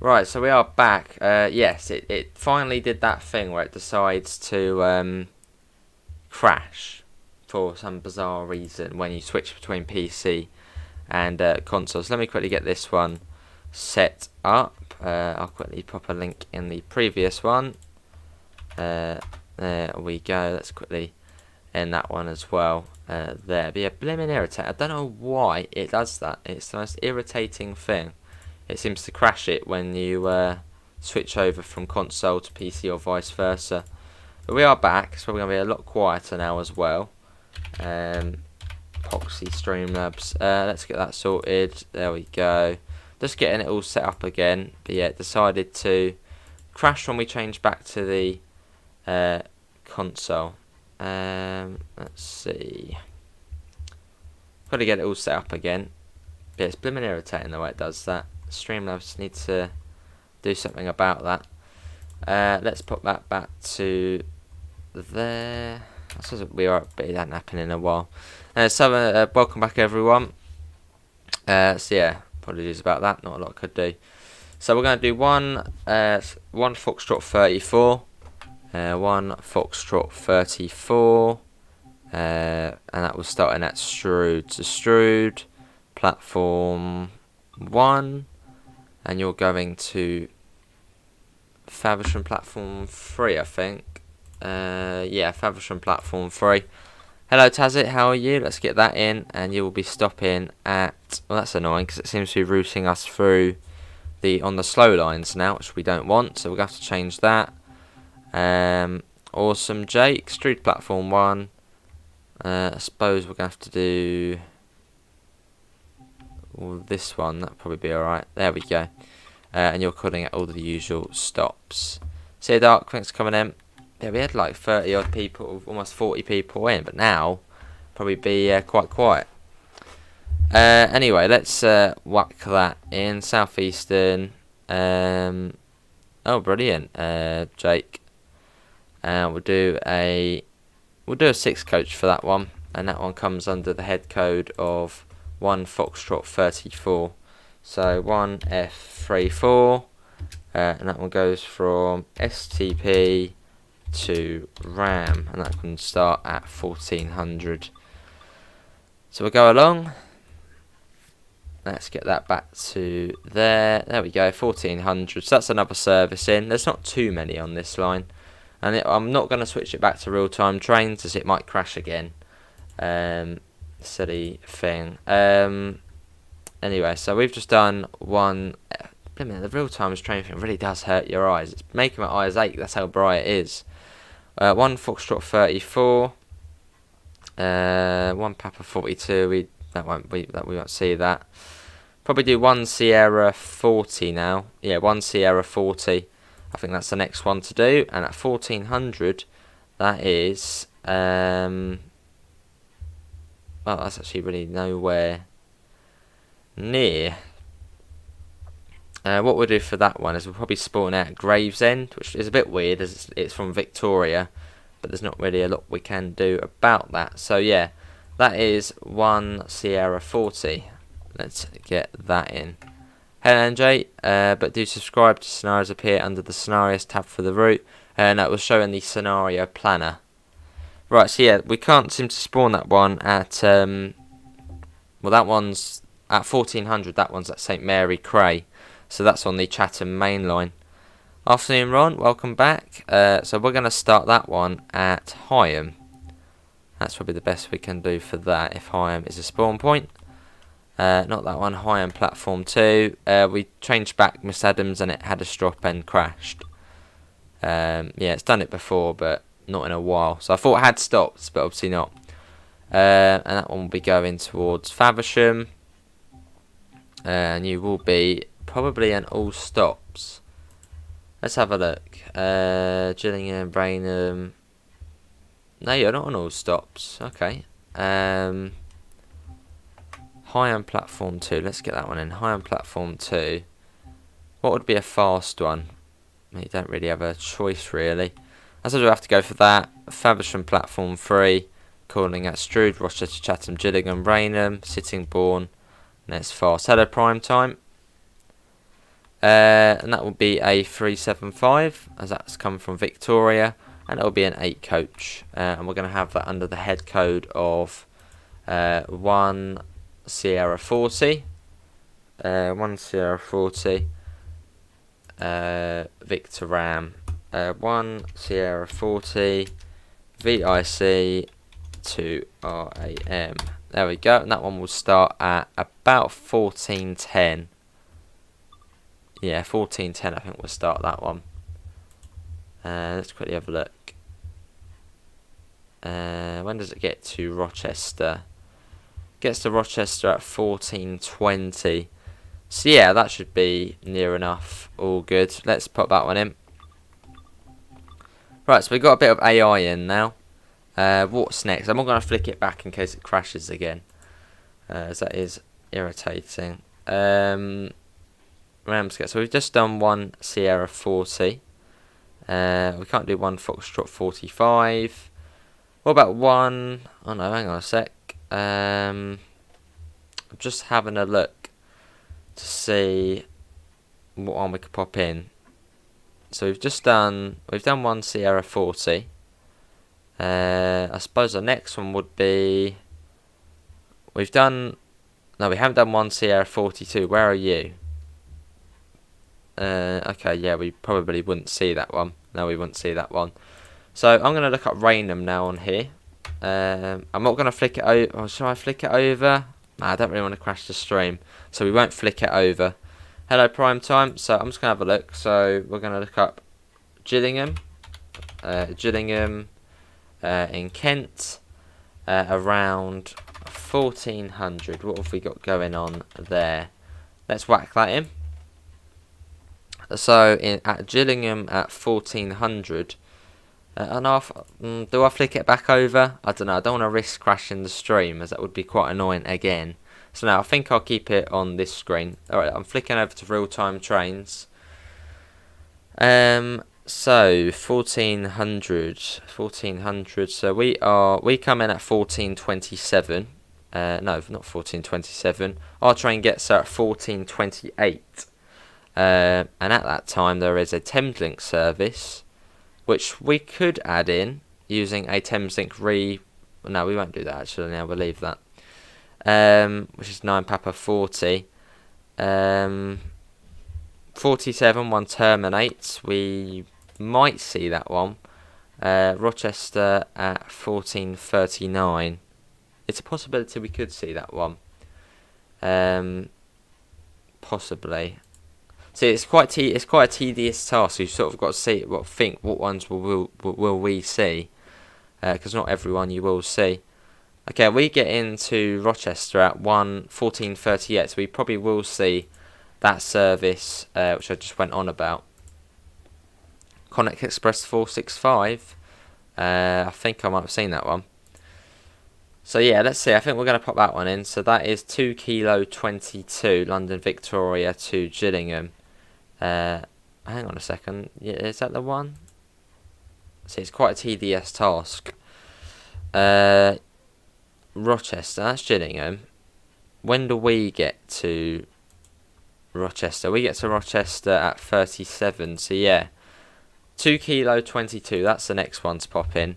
Right, so we are back. Yes, it finally did that thing where it decides to crash for some bizarre reason when you switch between PC and consoles. Let me quickly get this one set up. I'll quickly pop a link in the previous one. There we go. Let's quickly end that one as well. There. But yeah, blimmin' irritate. I don't know why it does that. It's the most irritating thing. It seems to crash it when you switch over from console to PC or vice versa. But we are back. It's probably going to be a lot quieter now as well. Epoxy Streamlabs. Let's get that sorted. There we go. Just getting it all set up again. But yeah, it decided to crash when we changed back to the console. Let's see. Got to get it all set up again. But it's blimmin' irritating the way it does that. Streamlabs need to do something about that. Let's put that back to there. I suppose we are, but it hasn't happened in a while. So welcome back everyone. So yeah, apologies about that. Not a lot I could do. So we're going to do one Foxtrot 34, one Foxtrot 34, and that was starting at Strood to Strood, platform 1. And you're going to Faversham platform 3, I think. Yeah, Faversham platform 3. Hello Tazit, how are you? Let's get that in, and you will be stopping at. Well, that's annoying because it seems to be routing us through on the slow lines now, which we don't want. So we're going to have to change that. Awesome, Jake. Street platform 1. I suppose we're going to have to do. This one, that'll probably be alright. There we go. And you're calling at all the usual stops. See you, Dark, thanks for coming in. Yeah, we had like 30 odd people, almost 40 people in, but now probably be quite quiet. Anyway, let's whack that in. Southeastern. Oh, brilliant, Jake. We'll do a 6 coach for that one, and that one comes under the head code of 1 Foxtrot 34. So 1 F34, and that one goes from STP to RAM, and that can start at 1400. So we'll go along. Let's get that back to there. There we go, 1400. So that's another service in. There's not too many on this line, and I'm not going to switch it back to real-time trains as it might crash again. Silly thing. Anyway, so we've just done one. The real-time train thing really does hurt your eyes. It's making my eyes ache. That's how bright it is. 1 Foxtrot 34. 1 Papa 42. We won't see that. Probably do 1 Sierra 40 now. Yeah, 1 Sierra 40. I think that's the next one to do. And at 1400, that is. Well, that's actually really nowhere near. What we'll do for that one is we'll probably spawn out at Gravesend, which is a bit weird as it's from Victoria, but there's not really a lot we can do about that. So yeah, that is 1 Sierra 40. Let's get that in. Hello NJ, but do subscribe to scenarios appear under the scenarios tab for the route, and that will show in the scenario planner. Right, so yeah, we can't seem to spawn that one at, well, that one's at 1400, that one's at St Mary Cray, so that's on the Chatham main line. Afternoon Ron, welcome back. So we're going to start that one at Higham. That's probably the best we can do for that, if Higham is a spawn point. Not that one, Higham platform 2. We changed back Miss Adams and it had a strop and crashed. Yeah, it's done it before, but not in a while, so I thought it had stopped, but obviously not. And that one will be going towards Faversham, and you will be probably in all stops. Let's have a look. Gillingham, Brainham. No, you're not on all stops. Okay. Higham platform 2. Let's get that one in. Higham platform 2. What would be a fast one? You don't really have a choice, really. I suppose we'll have to go for that. Faversham platform 3, calling at Strood, Rochester, Chatham, Gillingham, Rainham, Sittingbourne, and it's fast. Hello, prime time. And that will be a 375, as that's come from Victoria, and it will be an 8 coach. And we're going to have that under the head code of 1 Sierra 40, 1 Sierra 40, Victor Ram, 1 Sierra 40, VIC 2 RAM. There we go, and that one will start at about 1410. Yeah, 1410 I think we'll start that one. Let's quickly have a look. When does it get to Rochester? Gets to Rochester at 1420. So yeah, that should be near enough. All good. Let's put that one in. Right, so we've got a bit of AI in now. What's next? I'm not going to flick it back in case it crashes again, as that is irritating. Ramsgate. So we've just done 1 Sierra 40. We can't do 1 Foxtrot 45. What about 1? Oh no, hang on a sec. I'm just having a look to see what one we could pop in. So we've done 1 Sierra 40. I suppose the next one would be, we haven't done 1 Sierra 42. Where are you? Okay, yeah, we probably wouldn't see that one. No, we wouldn't see that one. So I'm going to look up Rainham now on here. I'm not going to flick it over. Or shall I flick it over? Nah, I don't really want to crash the stream, so we won't flick it over. Hello, prime time. So I'm just going to have a look. So we're going to look up Gillingham. In Kent, around 1400. What have we got going on there? Let's whack that in. So at Gillingham at 1400. Do I flick it back over? I don't know. I don't want to risk crashing the stream, as that would be quite annoying again. So now I think I'll keep it on this screen. Alright, I'm flicking over to real-time trains. So 1400. So we come in at 1427. No, not 1427. Our train gets there at 1428. And at that time there is a Thameslink service, which we could add in using a Thameslink No, we won't do that actually. Now we'll leave that. Which is 9 Papa 40. 47 one terminates. We might see that one. Rochester at 1439. It's a possibility we could see that one. Possibly. See, it's quite a tedious task. You sort of got to see what ones will we see, because not everyone you will see. Okay, we get into Rochester at 1438, so we probably will see that service, which I just went on about. Connect Express 465. I think I might have seen that one. So yeah, let's see. I think we're going to pop that one in. So that is 2 Kilo 22, London Victoria to Gillingham. Hang on a second. Yeah, is that the one? See, it's quite a tedious task. Rochester, that's Gillingham. When do we get to Rochester? We get to Rochester at 37. So yeah, 2 Kilo 22. That's the next one to pop in.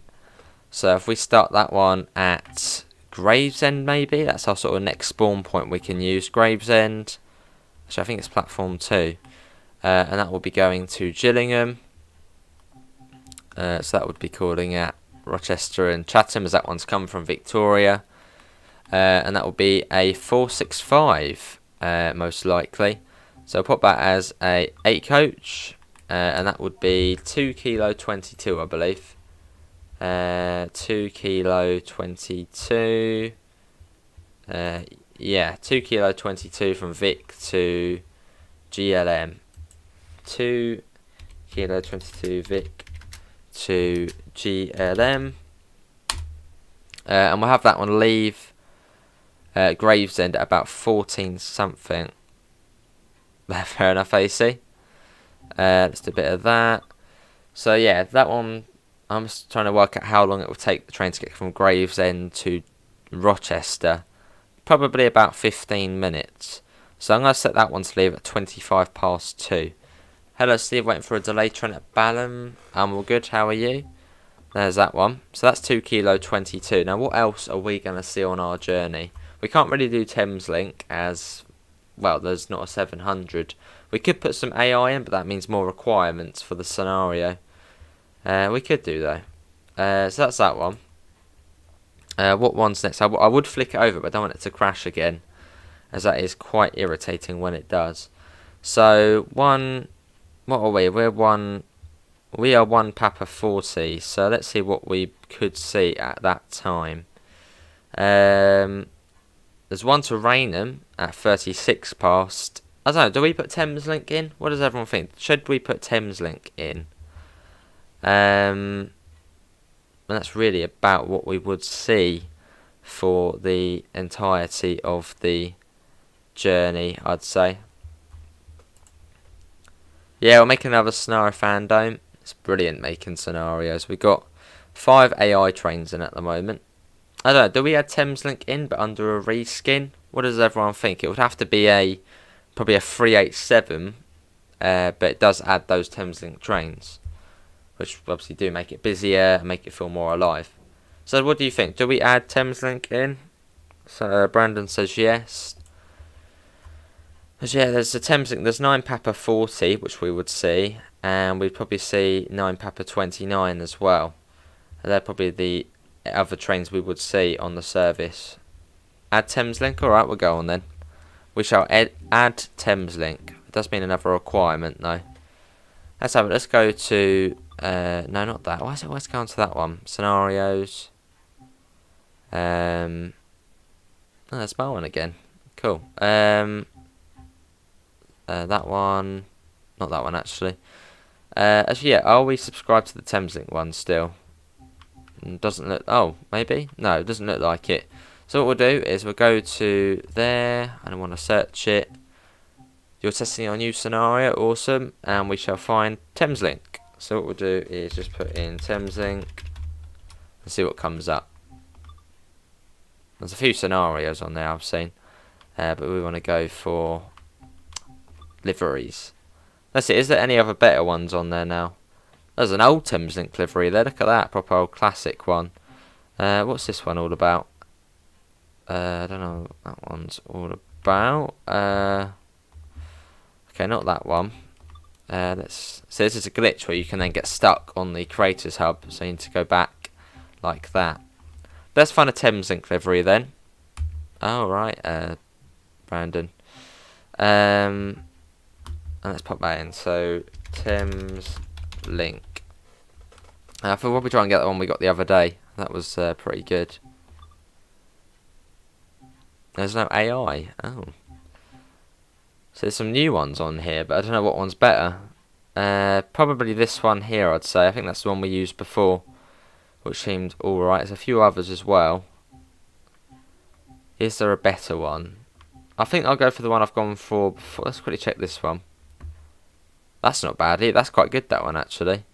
So if we start that one at Gravesend, maybe that's our sort of next spawn point we can use. Gravesend. So I think it's platform 2. And that will be going to Gillingham. So that would be calling at Rochester and Chatham, as that one's come from Victoria. And that will be a 465, most likely. So I'll put that as a 8 coach. And that would be 2 Kilo 22, I believe. 2 Kilo 22. Yeah, 2 Kilo 22 from Vic to GLM. 2 Kilo 22 Vic to GLM. And we'll have that one leave Gravesend at about 14 something. Fair enough, AC. Let's do a bit of that. So yeah, that one, I'm just trying to work out how long it will take the train to get from Gravesend to Rochester. Probably about 15 minutes. So I'm going to set that one to leave at 25 past 2. Hello Steve, waiting for a delay train at Balham. I'm all good, how are you? There's that one. So that's 2 kilo 22. Now what else are we going to see on our journey? We can't really do Thameslink as, well, there's not a 700. We could put some AI in, but that means more requirements for the scenario. We could do though. So that's that one. What one's next? I would flick it over, but I don't want it to crash again, as that is quite irritating when it does. So one, what are we? We are 1 Papa 40. So let's see what we could see at that time. There's one to Rainham at 36 past. I don't know. Do we put Thameslink in? What does everyone think? Should we put Thameslink in? And that's really about what we would see for the entirety of the journey, I'd say. Yeah, we'll make another scenario fandom. It's brilliant making scenarios. We've got 5 AI trains in at the moment. I don't know, do we add Thameslink in but under a reskin? What does everyone think? It would have to be probably a 387, but it does add those Thameslink trains, which obviously do make it busier and make it feel more alive. So what do you think? Do we add Thameslink in? So Brandon says yes. Yeah, there's a Thameslink. There's 9 Papa 40, which we would see, and we'd probably see 9 Papa 29 as well. And they're probably the other trains we would see on the service. Add Thameslink? Alright, we'll go on then. We shall add Thameslink. It does mean another requirement though. Let's have it. Let's go to... no, not that. Why is it always going to that one? Scenarios. Oh, there's my one again. Cool. That one. Not that one, actually. Actually, yeah. Are we subscribed to the Thameslink one still? Doesn't look... Oh, maybe? No, it doesn't look like it. So what we'll do is we'll go to there. And I want to search it. You're testing our new scenario. Awesome. And we shall find Thameslink. So what we'll do is just put in Thameslink and see what comes up. There's a few scenarios on there I've seen, but we want to go for liveries. Let's see, is there any other better ones on there now? There's an old Thameslink livery there, look at that, proper old classic one. What's this one all about? I don't know what that one's all about. Okay, not that one. So this is a glitch where you can then get stuck on the creators hub, so you need to go back like that. Let's find a Thameslink livery then. Oh right, Brandon. And let's pop that in. So Thameslink. I thought we'll probably try and get that one we got the other day. That was pretty good. There's no AI. Oh. So there's some new ones on here, but I don't know what one's better. Probably this one here, I'd say. I think that's the one we used before, which seemed alright. There's a few others as well. Is there a better one? I think I'll go for the one I've gone for before. Let's quickly check this one. That's not bad either. That's quite good, that one, actually.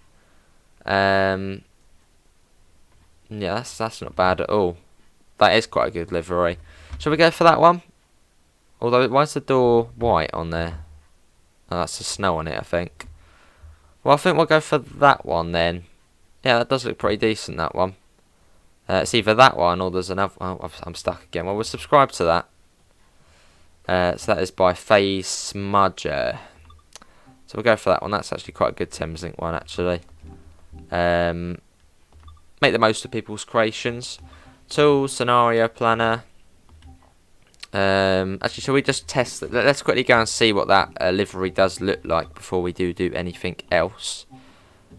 Yeah, that's not bad at all. That is quite a good livery. Shall we go for that one? Although, why is the door white on there? Oh, that's the snow on it, I think. Well, I think we'll go for that one then. Yeah, that does look pretty decent, that one. It's either that one or there's another... Oh, I'm stuck again. Well, we'll subscribe to that. So that is by Phase Smudger. So we'll go for that one. That's actually quite a good Thameslink one, actually. Make the most of people's creations. Tools, Scenario Planner. Actually, shall we just test that? Let's quickly go and see what that livery does look like before we do anything else.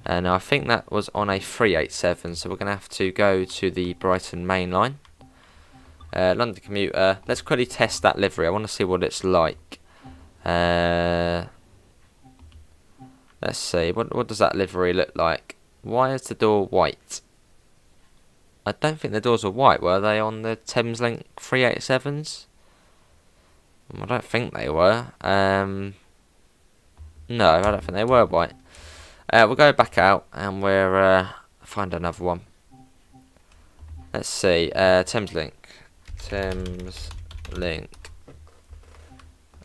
And I think that was on a 387, so we're going to have to go to the Brighton main line. London commuter. Let's quickly test that livery. I want to see what it's like. Let's see. What does that livery look like? Why is the door white? I don't think the doors were white. Were they on the Thameslink 387s? I don't think they were. No, I don't think they were white. We'll go back out and we'll find another one. Let's see. Thameslink.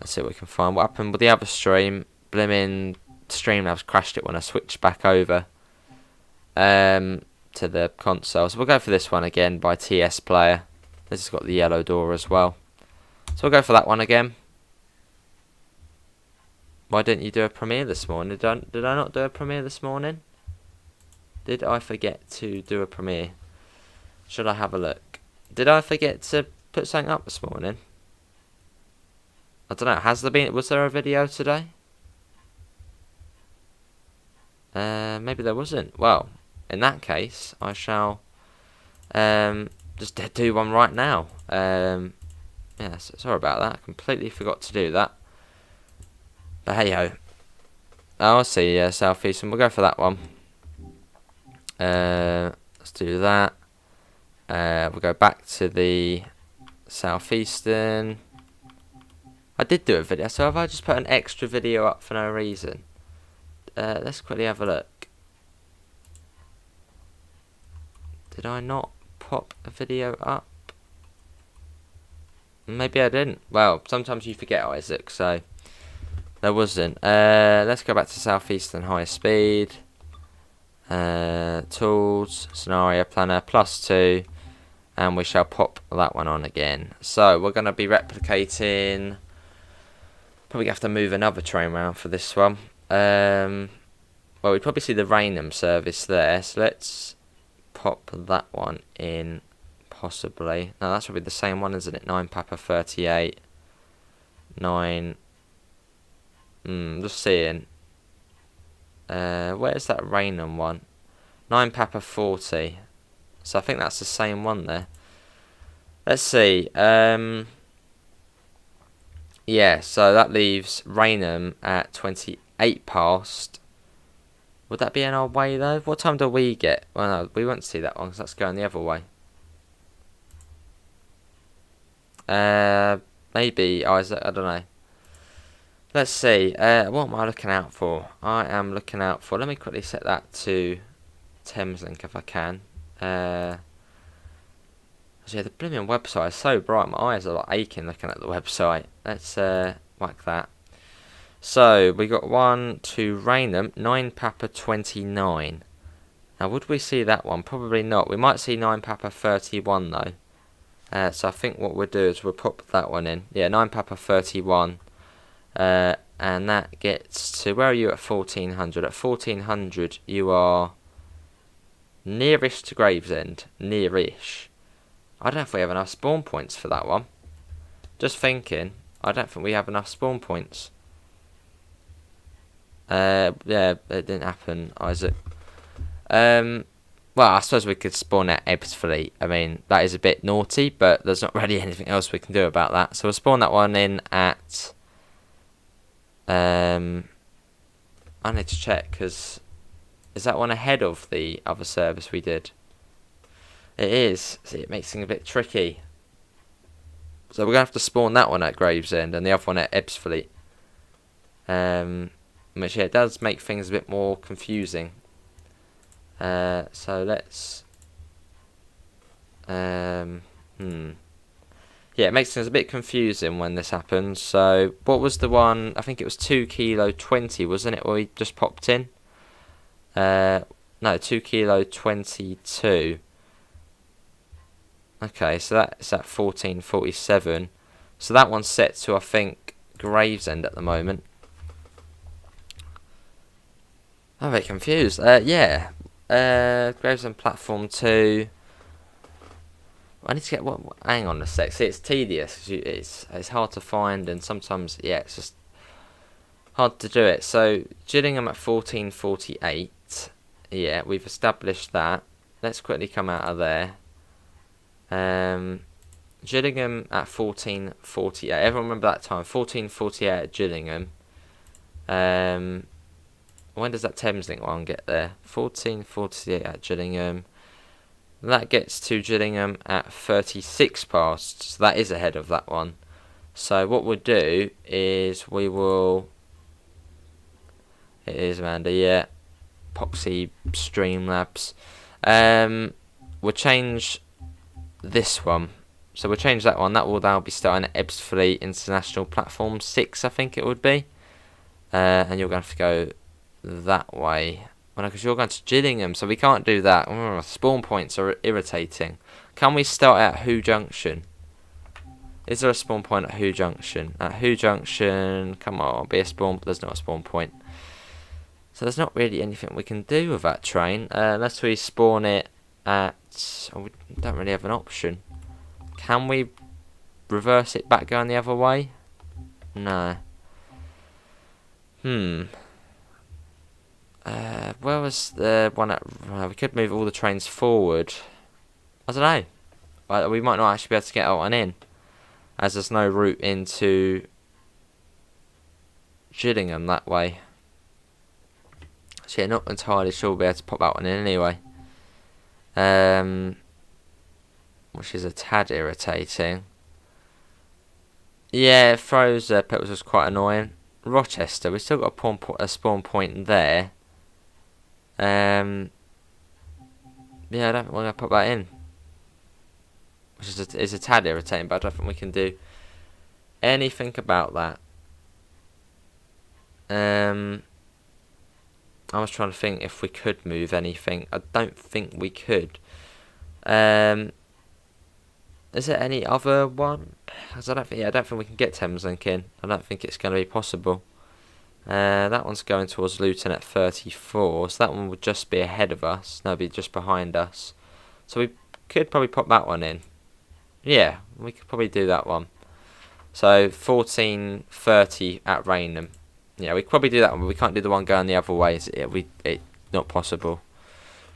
Let's see what we can find. What happened with the other stream? Blimmin' Streamlabs crashed it when I switched back over to the console. So we'll go for this one again by TS Player. This has got the yellow door as well. So we'll go for that one again. Why didn't you do a premiere this morning? Did I not do a premiere this morning? Did I forget to do a premiere? Should I have a look? Did I forget to put something up this morning? I don't know. Was there a video today? Maybe there wasn't. Well, in that case, I shall just do one right now. Yeah, sorry about that. I completely forgot to do that. But hey ho. Oh, I see. Southeastern. We'll go for that one. Let's do that. We'll go back to the Southeastern. I did do a video, so have I just put an extra video up for no reason? Let's quickly have a look. Did I not pop a video up? Maybe I didn't. Well, sometimes you forget, Isaac, so there wasn't. Let's go back to Southeastern High Speed. Tools, Scenario Planner, +2. And we shall pop that one on again. So we're going to be replicating. Probably have to move another train around for this one. Well, we'd probably see the Raynham service there. So let's pop that one in. Possibly. No, that's probably the same one, isn't it? 9 Papa 38. 9. Just seeing. Where's that Raynham one? 9 Papa 40. So I think that's the same one there. Let's see. Yeah, so that leaves Raynham at 28 past. Would that be in our way though? What time do we get? Well, no, we won't see that one because that's going the other way. Maybe Isaac. I don't know. Let's see. What am I looking out for? I am looking out for. Let me quickly set that to Thameslink if I can. Yeah, the blooming website is so bright. My eyes are like aching looking at the website. Let's whack that. So we got one to Raynham, 9 Papa 29. Now would we see that one? Probably not. We might see 9 Papa 31 though. So I think what we'll do is we'll pop that one in. Yeah, 9 Papa 31. And that gets to, where are you at 1400? At 1400 you are nearish to Gravesend. Nearish. I don't know if we have enough spawn points for that one. Just thinking, I don't think we have enough spawn points. Yeah, it didn't happen, Isaac. Well, I suppose we could spawn at Ebbsfleet. I mean, that is a bit naughty, but there's not really anything else we can do about that. So we'll spawn that one in at... I need to check, because... Is that one ahead of the other service we did? It is. See, it makes things a bit tricky. So we're going to have to spawn that one at Gravesend and the other one at Ebbsfleet. Which, yeah, it does make things a bit more confusing. So let's... Yeah, it makes things a bit confusing when this happens. So, what was the one? I think it was 2 kilo 20, wasn't it? Or we just popped in? No, 2 kilo 22. Okay, so that's at 1447. So that one's set to, I think, Gravesend at the moment. I'm a bit confused. Yeah. Gravesend Platform 2. I need to get... hang on a sec. See, it's tedious. It's hard to find, and sometimes, yeah, it's just hard to do it. So, Gillingham at 1448. Yeah, we've established that. Let's quickly come out of there. Gillingham at 1448. Everyone remember that time? 1448 at Gillingham. When does that Thameslink one get there? 1448 at Gillingham. That gets to Gillingham at 36 past. So that is ahead of that one. So what we'll do is we will... It is Amanda, yeah. Poxy Streamlabs. We'll change this one. So we'll change that one. That will now be starting at Ebbsfleet International Platform 6, I think it would be. And you're going to have to go that way. Well, because you're going to Gillingham, so we can't do that. Spawn points are irritating. Can we start at Who Junction? Is there a spawn point at Who Junction? At Who Junction, come on, be a spawn, but there's not a spawn point. So there's not really anything we can do with that train, unless we spawn it at... Oh, we don't really have an option. Can we reverse it back going the other way? No. Where was the one at... we could move all the trains forward. I don't know. We might not actually be able to get out and in, as there's no route into Gillingham that way. So yeah, not entirely sure we'll be able to pop that one in anyway. Which is a tad irritating. Yeah, it throws pebbles, was quite annoying. Rochester, we've still got a spawn point there. Yeah, I don't want to put that in. Which is a tad irritating, but I don't think we can do anything about that. I was trying to think if we could move anything. I don't think we could. Is there any other one? Because I don't think we can get Thameslink in. I don't think it's going to be possible. That one's going towards Luton at 34, so that one would just be ahead of us. No, it'd be just behind us. So we could probably pop that one in. Yeah, we could probably do that one. So 14:30 at Rainham. Yeah, we could probably do that one, but we can't do the one going the other way. It's not possible.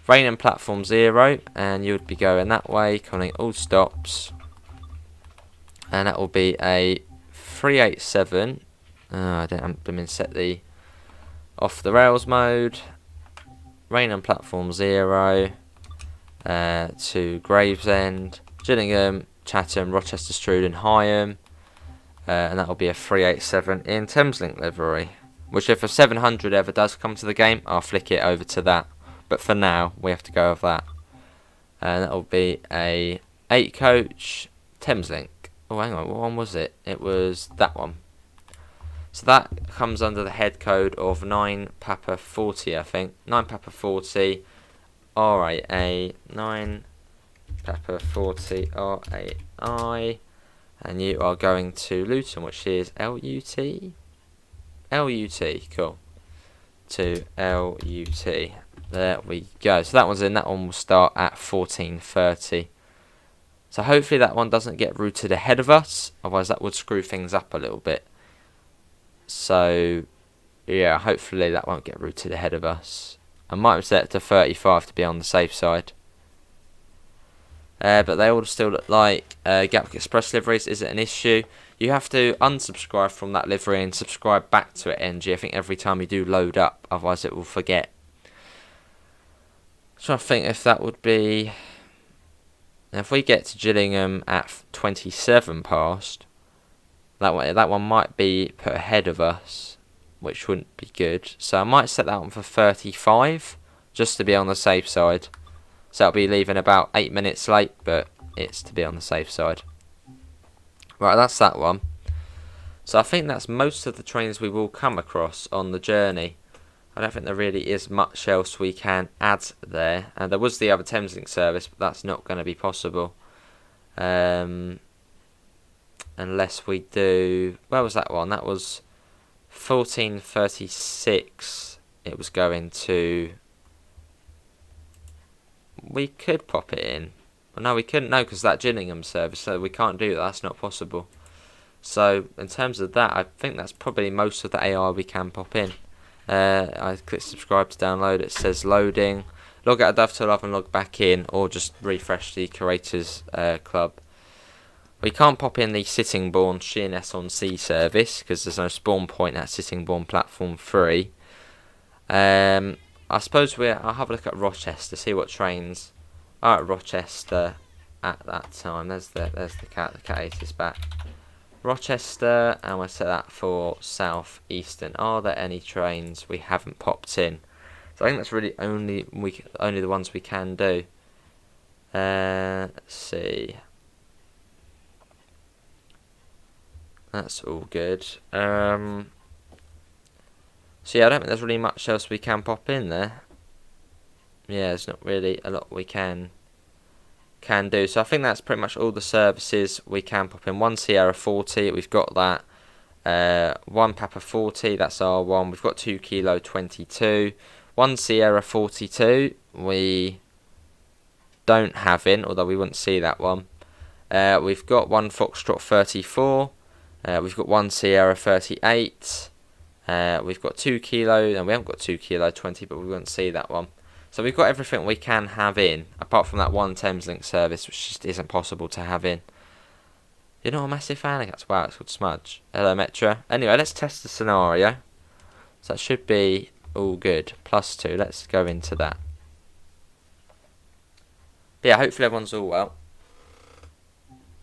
Rainham platform 0, and you would be going that way, calling all stops. And that will be a 387. I didn't set the off the rails mode. Rainham platform 0 to Gravesend, Gillingham, Chatham, Rochester, Struden, Higham. And that will be a 387 in Thameslink livery. Which, if a 700 ever does come to the game, I'll flick it over to that. But for now, we have to go with that. And that will be a 8 coach Thameslink. Oh, hang on, what one was it? It was that one. So that comes under the head code of 9 Papa 40, I think. 9 Papa 40 RAA 9 Papa 40 RAI. And you are going to Luton, which is LUT? LUT, cool. To LUT. There we go. So that one's in. That one will start at 14:30. So hopefully that one doesn't get routed ahead of us. Otherwise that would screw things up a little bit. So yeah, hopefully that won't get routed ahead of us. I might have set it to 35 to be on the safe side. But they all still look like Gatwick Express liveries. Is it an issue? You have to unsubscribe from that livery and subscribe back to it, NG. I think every time you do load up, otherwise it will forget. So I think if that would be... If we get to Gillingham at 27 past, that one might be put ahead of us, which wouldn't be good. So I might set that one for 35, just to be on the safe side. So I'll be leaving about 8 minutes late, but it's to be on the safe side. Right, that's that one. So I think that's most of the trains we will come across on the journey. I don't think there really is much else we can add there. And there was the other Thameslink service, but that's not going to be possible. Unless we do... Where was that one? That was 14:36. It was going to... We could pop it in. Well, no, we couldn't. No, because that Gillingham service, so we can't do that. That's not possible. So, in terms of that, I think that's probably most of the AI we can pop in. I click subscribe to download. It says loading. Log out of Dovetail and log back in, or just refresh the Curators Club. We can't pop in the Sittingbourne Sheerness on Sea service because there's no spawn point at Sittingbourne Platform 3. I suppose I'll have a look at Rochester, see what trains are at Rochester at that time. There's the cat. The cat 8 is back. Rochester, and we'll set that for South Eastern. Are there any trains we haven't popped in? So I think that's really only the ones we can do. Let's see. That's all good. So yeah, I don't think there's really much else we can pop in there. Yeah, there's not really a lot we can do. So I think that's pretty much all the services we can pop in. 1 Sierra 40, we've got that. 1 Papa 40, that's our one. We've got 2 Kilo 22. 1 Sierra 42, we don't have in, although we wouldn't see that one. We've got 1 Foxtrot 34. We've got 1 Sierra 38. We've got 2 Kilo, and we haven't got 2 Kilo 20, but we wouldn't see that one. So we've got everything we can have in, apart from that 1 Thameslink service, which just isn't possible to have in. You're not a massive fan of cats? Wow, it's called Smudge. Hello, Metro. Anyway, let's test the scenario. So that should be all good. +2, let's go into that. But yeah, hopefully everyone's all well.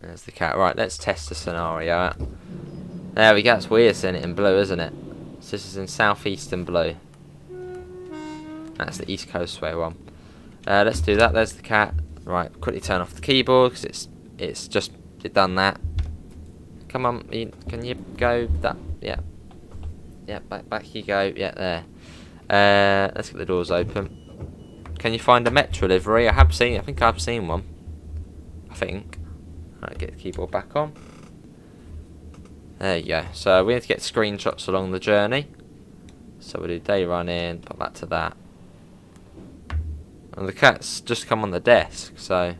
There's the cat. Right, let's test the scenario out. There we go, it's weird seeing it in blue, isn't it? So this is in southeastern blue. That's the East Coast way one. Let's do that. There's the cat. Right, quickly turn off the keyboard because it's just done that. Come on, can you go that? Yeah, yeah, back you go. Yeah, there. Let's get the doors open. Can you find a Metro livery? I think I've seen one. I think. Right, get the keyboard back on. There you go. So we need to get screenshots along the journey. So we'll do day run in, put that to that. And the cat's just come on the desk, so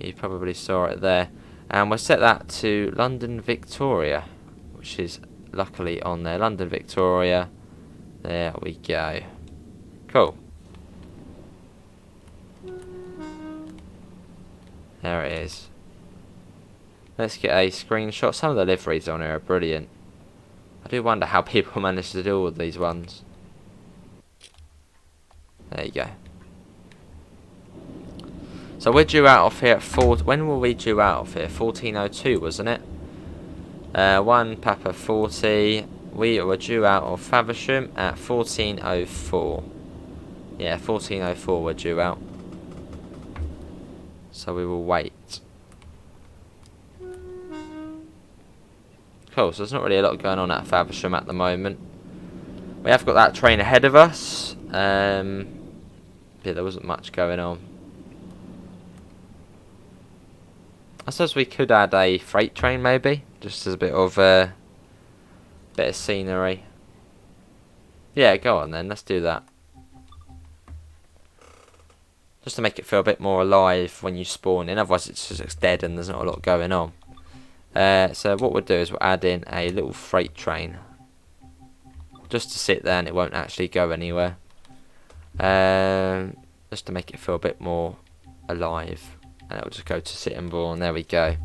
you probably saw it there. And we'll set that to London Victoria, which is luckily on there. London Victoria. There we go. Cool. There it is. Let's get a screenshot. Some of the liveries on here are brilliant. I do wonder how people manage to do all of these ones. There you go. So we're due out of here at when were we due out of here? 1402, wasn't it? 1 Papa 40. We were due out of Faversham at 1404. Yeah, 1404 we're due out. So we will wait. Cool, so there's not really a lot going on at Faversham at the moment. We have got that train ahead of us. Yeah, there wasn't much going on. I suppose we could add a freight train maybe, just as a bit of scenery. Yeah, go on then, let's do that. Just to make it feel a bit more alive when you spawn in, otherwise it just looks dead and there's not a lot going on. So what we'll do is we'll add in a little freight train. Just to sit there and it won't actually go anywhere. Just to make it feel a bit more alive. And it'll just go to Sittingbourne. There we go.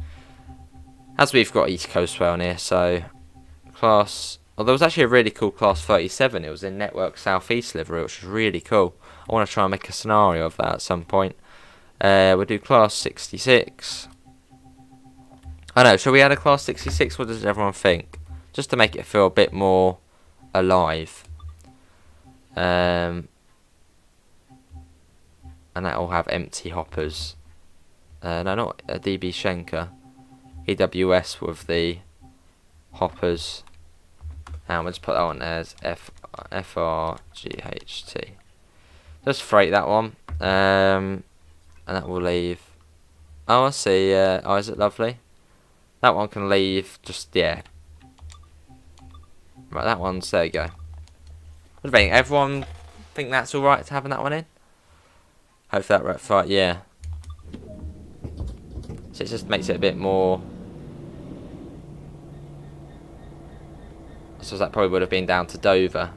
As we've got East Coast Rail on here, so class. Oh, there was actually a really cool class 37. It was in Network Southeast livery, which was really cool. I want to try and make a scenario of that at some point. We'll do class 66. I know. Shall we add a class 66? What does everyone think? Just to make it feel a bit more alive. And that will have empty hoppers. No, not a DB Schenker. EWS with the hoppers. And we'll just put that on as FRGHT. Just freight that one. And that will leave. Oh, I see. Oh, is it lovely? That one can leave. Just, yeah. Right, that one's. There you go. What do you think? Everyone think that's alright to having that one in? Hopefully that right. Yeah. So it just makes it a bit more. I suppose that probably would have been down to Dover.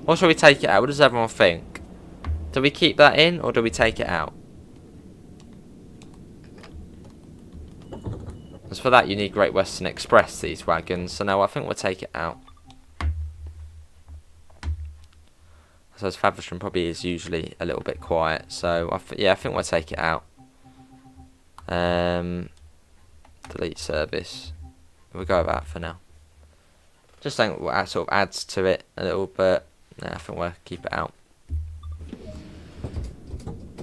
Or shall we take it out? What does everyone think? Do we keep that in or do we take it out? As for that you need Great Western Express, these wagons, so no, I think we'll take it out. I suppose Faversham probably is usually a little bit quiet, so yeah, I think we'll take it out. Delete service. We'll go with that for now. Just think what sort of adds to it a little bit. Yeah, I think we'll keep it out.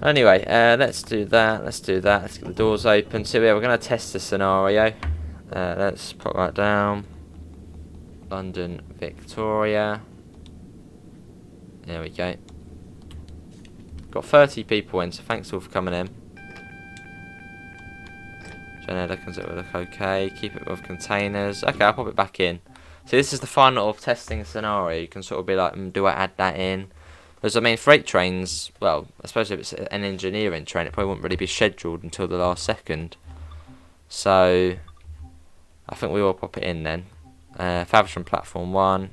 Anyway, let's do that. Let's get the doors open. So yeah, we're going to test the scenario. Let's put that down. London, Victoria. There we go. Got 30 people in, so thanks all for coming in. Janetta comes up with look okay. Keep it with containers. Okay, I'll pop it back in. So this is the fun of testing a scenario. You can sort of be like, do I add that in? Because I mean, freight trains, well, especially if it's an engineering train, it probably won't really be scheduled until the last second. So I think we will pop it in then. Faversham Platform 1.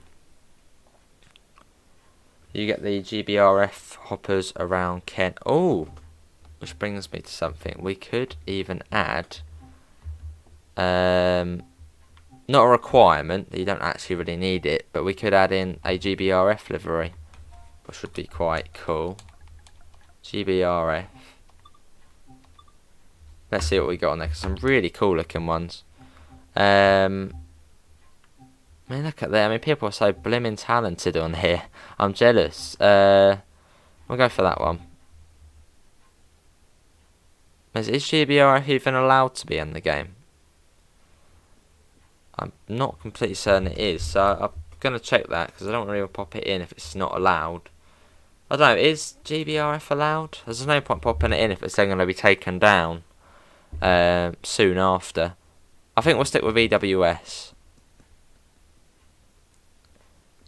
You get the GBRF hoppers around Kent. Oh, which brings me to something. We could even add, not a requirement, you don't actually really need it, but we could add in a GBRF livery, which would be quite cool. GBRF. Let's see what we got on there, because some really cool looking ones. I mean, look at that. I mean, people are so blimmin' talented on here. I'm jealous. We'll go for that one. Is GBRF even allowed to be in the game? I'm not completely certain it is, so I'm going to check that, because I don't really want to pop it in if it's not allowed. I don't know, is GBRF allowed? There's no point popping it in if it's then going to be taken down soon after. I think we'll stick with EWS.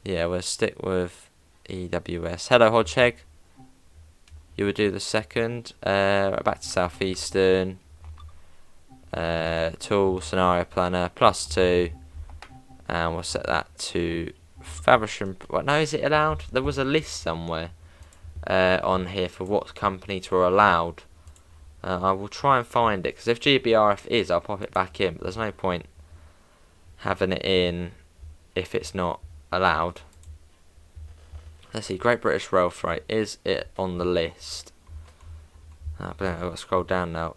Yeah, we'll stick with EWS. Hello, Hodgeheg. You would do the second. Right, back to Southeastern. Tool, Scenario Planner, +2. And we'll set that to Faversham. What? No, is it allowed? There was a list somewhere on here for what companies were allowed. I will try and find it, because if GBRF is, I'll pop it back in. But there's no point having it in if it's not allowed. Let's see, Great British Rail Freight, is it on the list? I've got to scroll down now.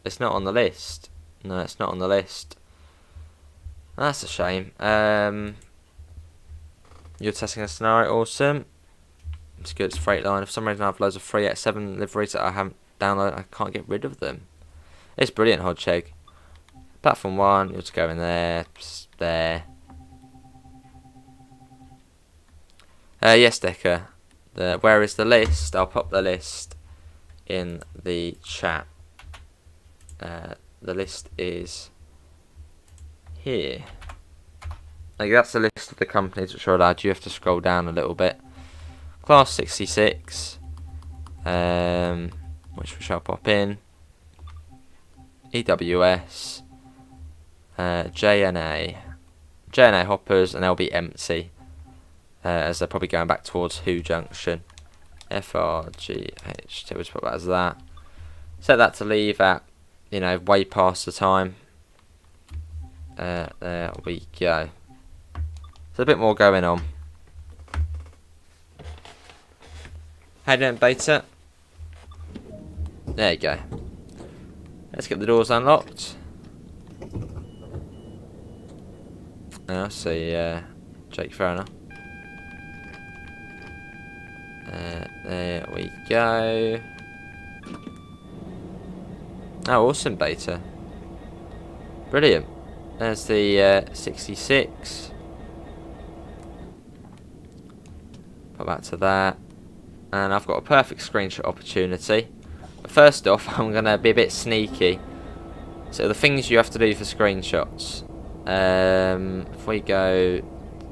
It's not on the list. No, it's not on the list. That's a shame. You're testing a scenario, awesome. It's good, it's Freightline. For some reason I have loads of 387 liveries that I haven't downloaded. I can't get rid of them. It's brilliant, Hodgeheg. Platform 1, you'll just go in there, there. Yes, Decker. Where is the list? I'll pop the list in the chat. The list is here. Like, that's the list of the companies which are allowed. You have to scroll down a little bit. Class 66, which we shall pop in. EWS. JNA hoppers, and they'll be empty as they're probably going back towards Who Junction. FRGH, we'll just put that as that. Set that to leave at, you know, way past the time. There we go. There's a bit more going on. How you doing, Beta? There you go. Let's get the doors unlocked. I see Jake Ferner. There we go. Oh, awesome, Beta. Brilliant. There's the 66. Put that to that. And I've got a perfect screenshot opportunity. But first off, I'm going to be a bit sneaky. So the things you have to do for screenshots. If we go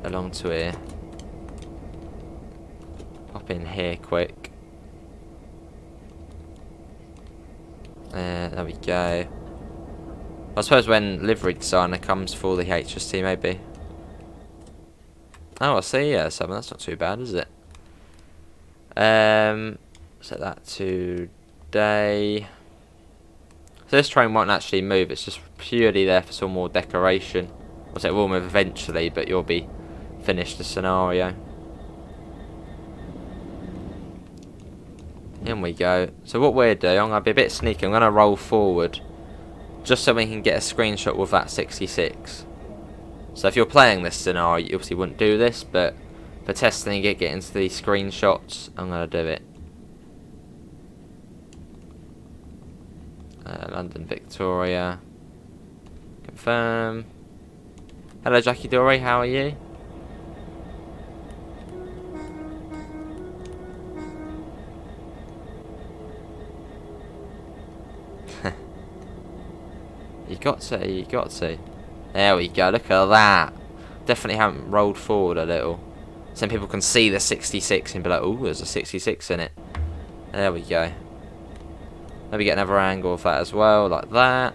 along to here, pop in here quick. There we go. I suppose when livery designer comes for the HST, maybe. Oh, I see. Yeah, so that's not too bad, is it? Set that to day. So this train won't actually move, it's just purely there for some more decoration. Well, so it will move eventually, but you'll be finished the scenario. In we go. So what we're doing, I'm going to be a bit sneaky, I'm going to roll forward. Just so we can get a screenshot with that 66. So if you're playing this scenario, you obviously wouldn't do this, but For testing it, get into the screenshots, I'm going to do it. London, Victoria. Confirm. Hello, Jackie Dory, how are you? You got to, you got to. There we go, look at that. Definitely haven't rolled forward a little. Some people can see the 66 and be like, ooh, there's a 66 in it. There we go. Maybe get another angle of that as well, like that.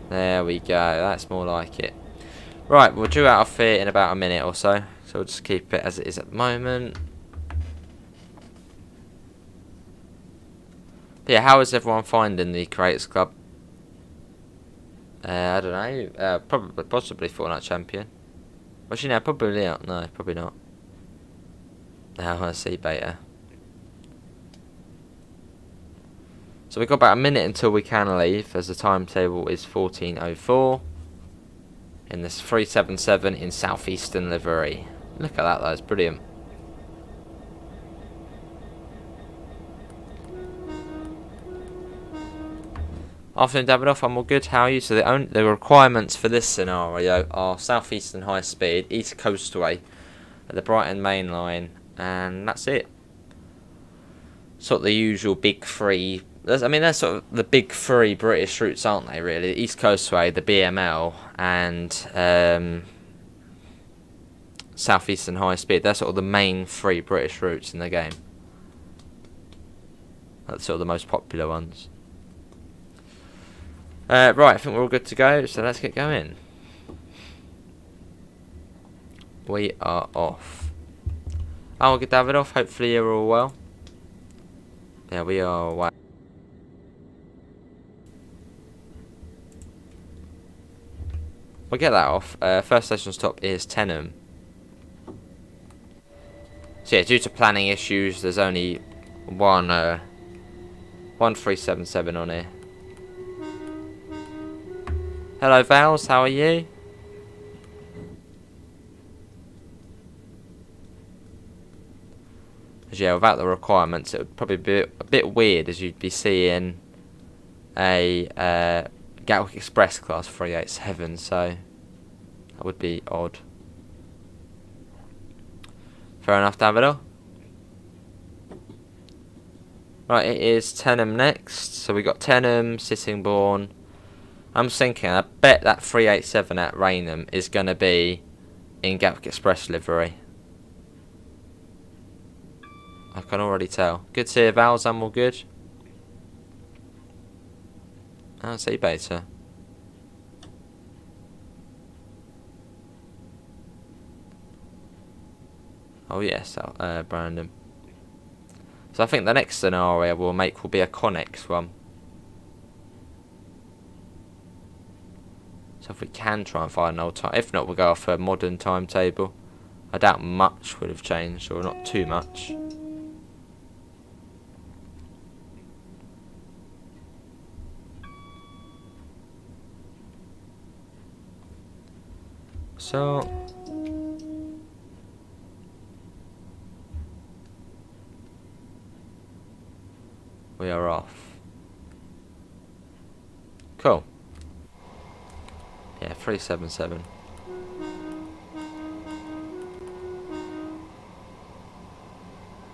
There we go, that's more like it. Right, we'll due out of here in about a minute or so. So we'll just keep it as it is at the moment. But yeah, how is everyone finding the Creators Club? I don't know. Probably, possibly Fortnite champion. Actually, no, probably not. No, probably not. I want to see beta. So we've got about a minute until we can leave, as the timetable is 14:04 in this 377 in Southeastern livery. Look at that, that's brilliant. Afternoon, Davidoff, I'm all good. How are you? So the requirements for this scenario are Southeastern High Speed, East Coastway, the Brighton Main Line, and that's it. Sort of the usual big three. I mean, they're sort of the big three British routes, aren't they, really? The East Coastway, the BML, and Southeastern High Speed. They're sort of the main three British routes in the game. That's sort of the most popular ones. Right, I think we're all good to go, so let's get going. We are off. Oh, good, Davidoff. Hopefully you're all well. Yeah, we are well. We'll get that off. First station stop is Tenham. So yeah, due to planning issues, there's only one 377 on here. Hello, Vals. How are you? Yeah, without the requirements, it would probably be a bit weird, as you'd be seeing a Gatwick Express class 387, so that would be odd. Fair enough, Davido. Right, it is Tenham next. So we got Tenham, Sittingbourne. I'm thinking, I bet that 387 at Raynham is going to be in Gatwick Express livery. I can already tell. Good to hear, Vals. I'm all good. I'll see beta. Oh yes, Brandon. So I think the next scenario we'll make will be a Connex one. So if we can try and find an old time, if not, we'll go off a modern timetable. I doubt much would have changed, or not too much. So we are off. Cool. Yeah, 377.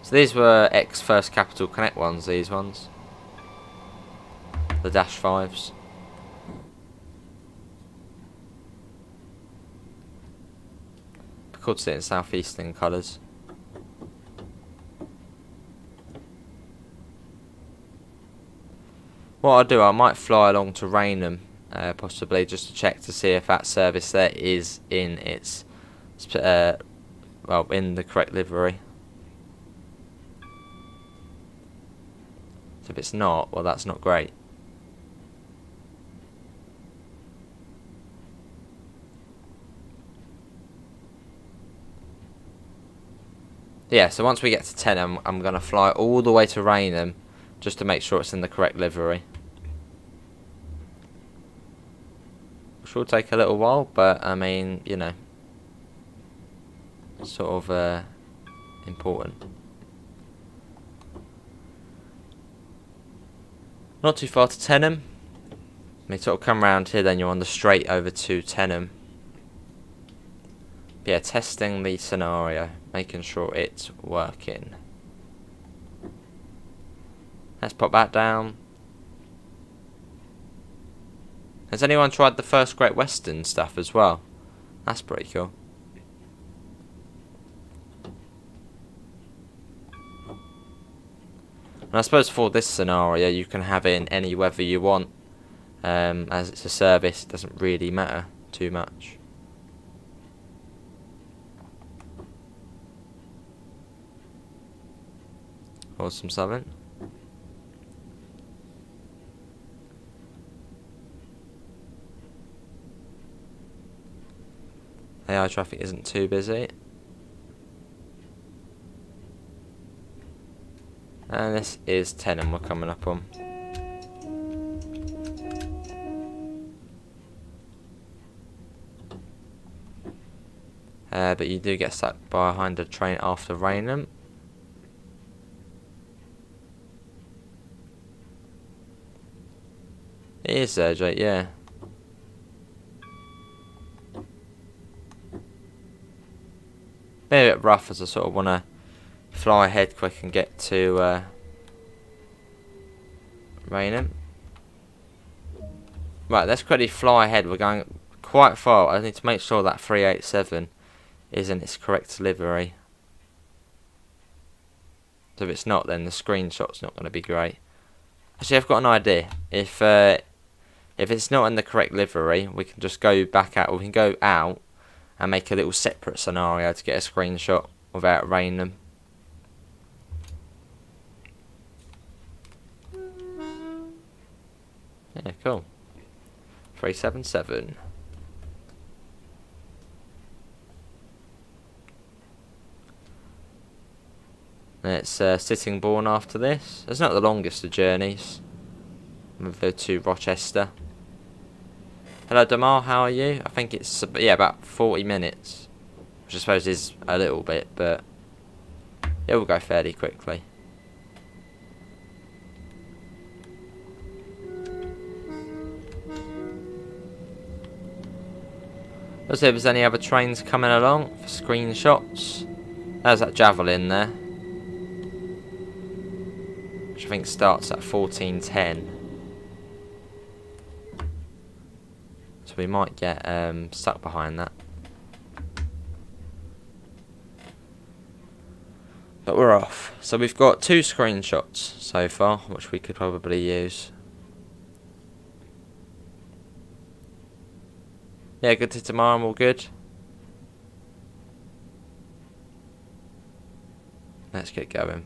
So these were ex-First Capital Connect ones, these ones. The Dash 5s. Cool to see it in Southeastern colours. What I'll do, I might fly along to Raynham, possibly, just to check to see if that service there is in its, well, in the correct livery. So if it's not, well, that's not great. Yeah, so once we get to Tenham, I'm going to fly all the way to Raynham just to make sure it's in the correct livery. which will take a little while, but I mean, you know, sort of important. Not too far to Tenham. You sort of come around here, then you're on the straight over to Tenham. But yeah, testing the scenario, making sure it's working. Let's pop that down. Has anyone tried the first Great Western stuff as well? That's pretty cool. And I suppose for this scenario, you can have it in any weather you want. As it's a service, it doesn't really matter too much. Awesome, something. AI traffic isn't too busy. And this is Tenham we're coming up on. But you do get stuck behind a train after Raynham. It is there, Jake, yeah. Maybe a bit rough as I sort of want to fly ahead quick and get to Raynham. Right, let's quickly fly ahead. We're going quite far. I need to make sure that 387 is in its correct livery. So if it's not, then the screenshot's not going to be great. Actually, I've got an idea. If it's not in the correct livery, we can just go back out. We can go out and make a little separate scenario to get a screenshot without Raynham. Yeah, cool. 377. It's Sittingbourne after this. It's not the longest of journeys. We'll go to Rochester. Hello Damar, how are you? I think it's about 40 minutes, which I suppose is a little bit, but it will go fairly quickly. Let's see if there's any other trains coming along for screenshots. There's that Javelin there, which I think starts at 14:10. So we might get stuck behind that. But we're off. So we've got 2 screenshots so far, which we could probably use. Yeah, good to tomorrow, I'm all good. Let's get going.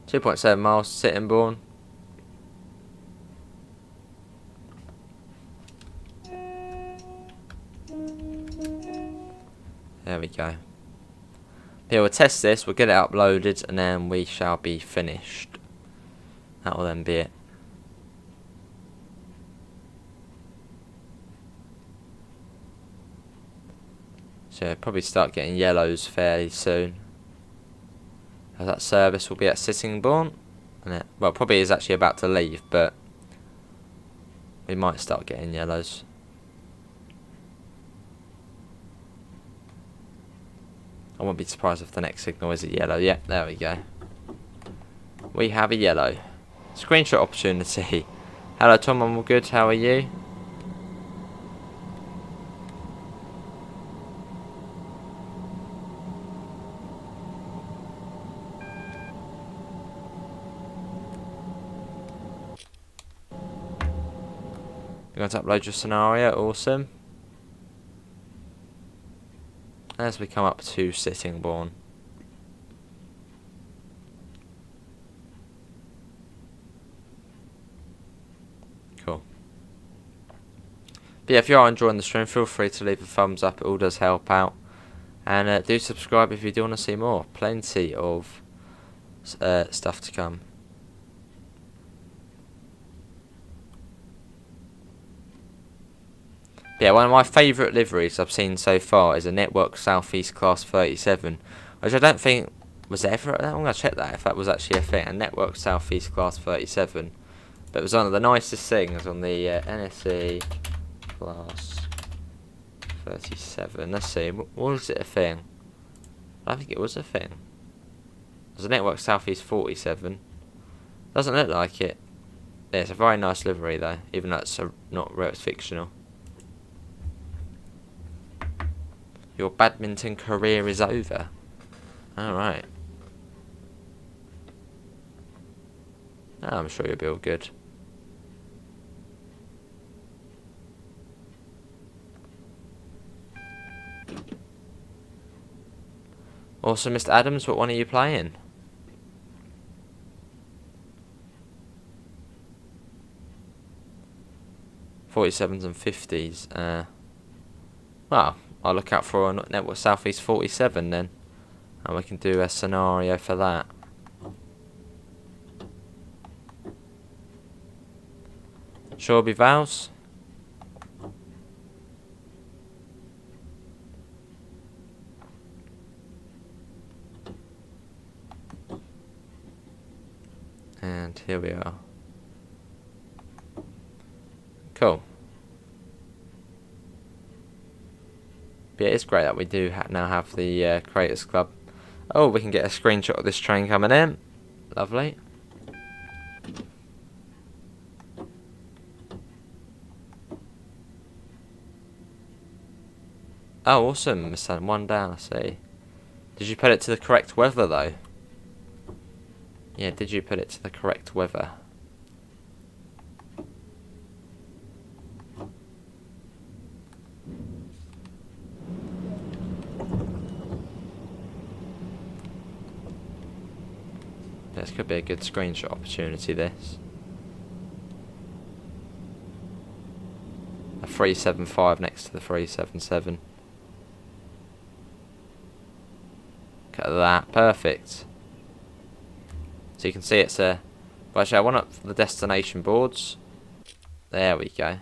.7 miles to Sittingbourne. There we go. Yeah, we'll test this, we'll get it uploaded, and then we shall be finished. That will then be it. So probably start getting yellows fairly soon. As that service will be at Sittingbourne, and it, well, probably is actually about to leave, but we might start getting yellows. I won't be surprised if the next signal is a yellow. Yeah, there we go. We have a yellow. Screenshot opportunity. Hello Tom, I'm all good, how are you? You're going to upload your scenario, awesome. As we come up to Sittingbourne. Cool. But yeah, if you are enjoying the stream, feel free to leave a thumbs up, it all does help out. And do subscribe if you do want to see more. Plenty of stuff to come. Yeah, one of my favourite liveries I've seen so far is a Network Southeast Class 37, which I don't think was ever. I'm going to check that if that was actually a thing. A Network Southeast Class 37, but it was one of the nicest things on the NSE Class 37. Let's see, was it a thing? I don't think it was a thing. There's a Network Southeast 47. Doesn't look like it. Yeah, it's a very nice livery though, even though it's not real, it's fictional. Your badminton career is over. Alright. I'm sure you'll be all good. Also, Mr. Adams, what one are you playing? '47s and '50s. Well, I'll look out for a Network Southeast 47 then, and we can do a scenario for that. Sure, be Vals. And here we are. Cool. But yeah, it's great that we do now have the Creators Club. Oh, we can get a screenshot of this train coming in. Lovely. Oh, awesome. Mr. One down, I see. Did you put it to the correct weather, though? Yeah, did you put it to the correct weather? This could be a good screenshot opportunity, this. A 375 next to the 377. Look at that, perfect. So you can see it's a... Well, actually, I want up the destination boards. There we go.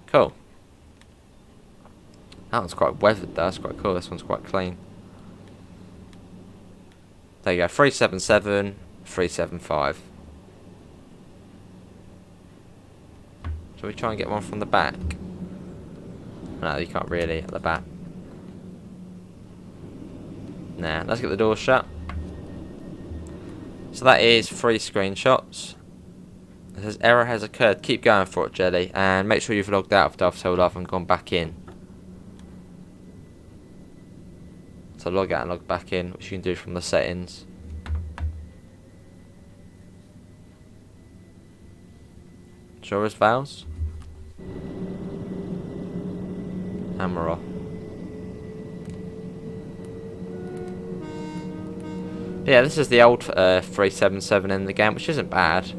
Cool. That one's quite weathered though, that's quite cool. This one's quite clean. There you go, 377, 375. Shall we try and get one from the back? No, you can't really at the back. Nah, let's get the door shut. So that is 3 screenshots. It says error has occurred. Keep going for it, Jelly, and make sure you've logged out of Dovetail Love and gone back in. So log out and log back in, which you can do from the settings. Sure as Vals? Hammer off. Yeah, this is the old 377 in the game, which isn't bad.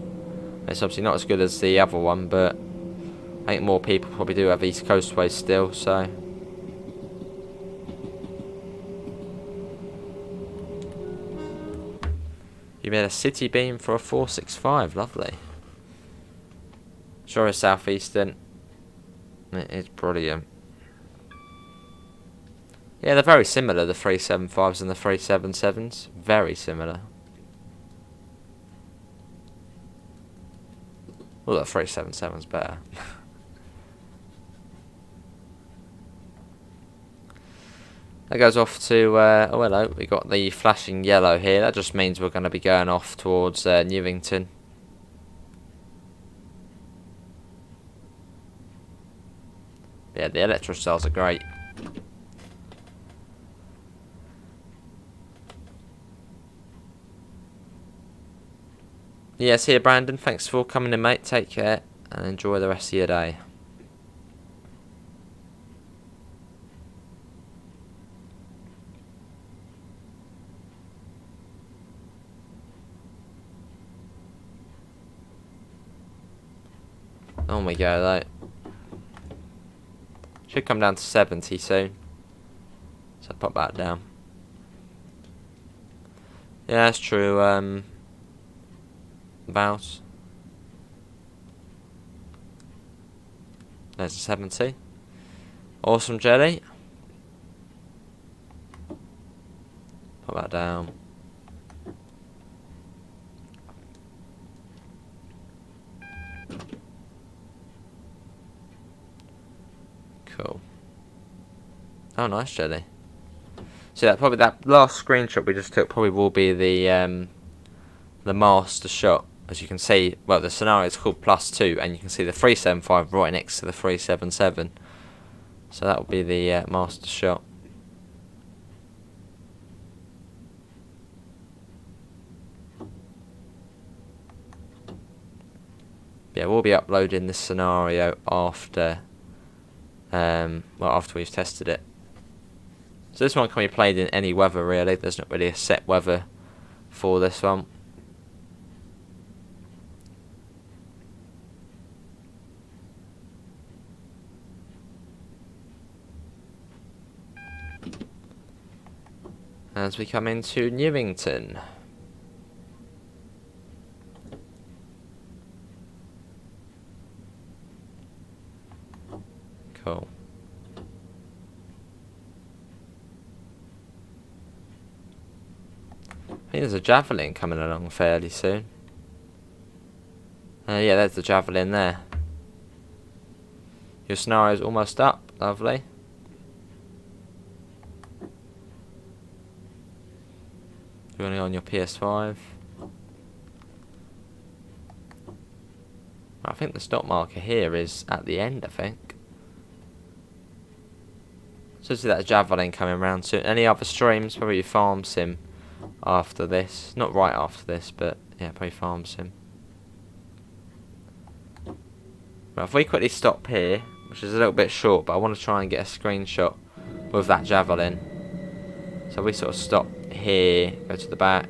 It's obviously not as good as the other one, but I think more people probably do have East Coastways still, so... You made a city beam for a 465, lovely. Sure is Southeastern. It is brilliant. Yeah, they're very similar, the 375s and the 377s. Very similar. Well, the 377's better. That goes off to, oh hello, we got the flashing yellow here. That just means we're going to be going off towards Newington. Yeah, the electro cells are great. Yes, here Brandon, thanks for coming in, mate. Take care and enjoy the rest of your day. On we go though. Should come down to 70 soon. So pop that down. Yeah, that's true. Vows. There's a 70. Awesome jelly. Put that down. Cool. Oh, nice jelly. So that last screenshot we just took probably will be the master shot. As you can see, well, the scenario is called +2, and you can see the 375 right next to the 377. So that will be the master shot. Yeah, we'll be uploading this scenario after, after we've tested it. So this one can be played in any weather really. There's not really a set weather for this one. As we come into Newington. Cool. I think there's a javelin coming along fairly soon. Yeah, there's the javelin there. Your scenario's almost up. Lovely. You're only on your PS5. I think the stop marker here is at the end, I think. So see that javelin coming around soon. Any other streams? Probably farm sim after this. Not right after this, but yeah, probably farm sim. Well, if we quickly stop here, which is a little bit short, but I want to try and get a screenshot with that javelin. So we sort of stop here, go to the back.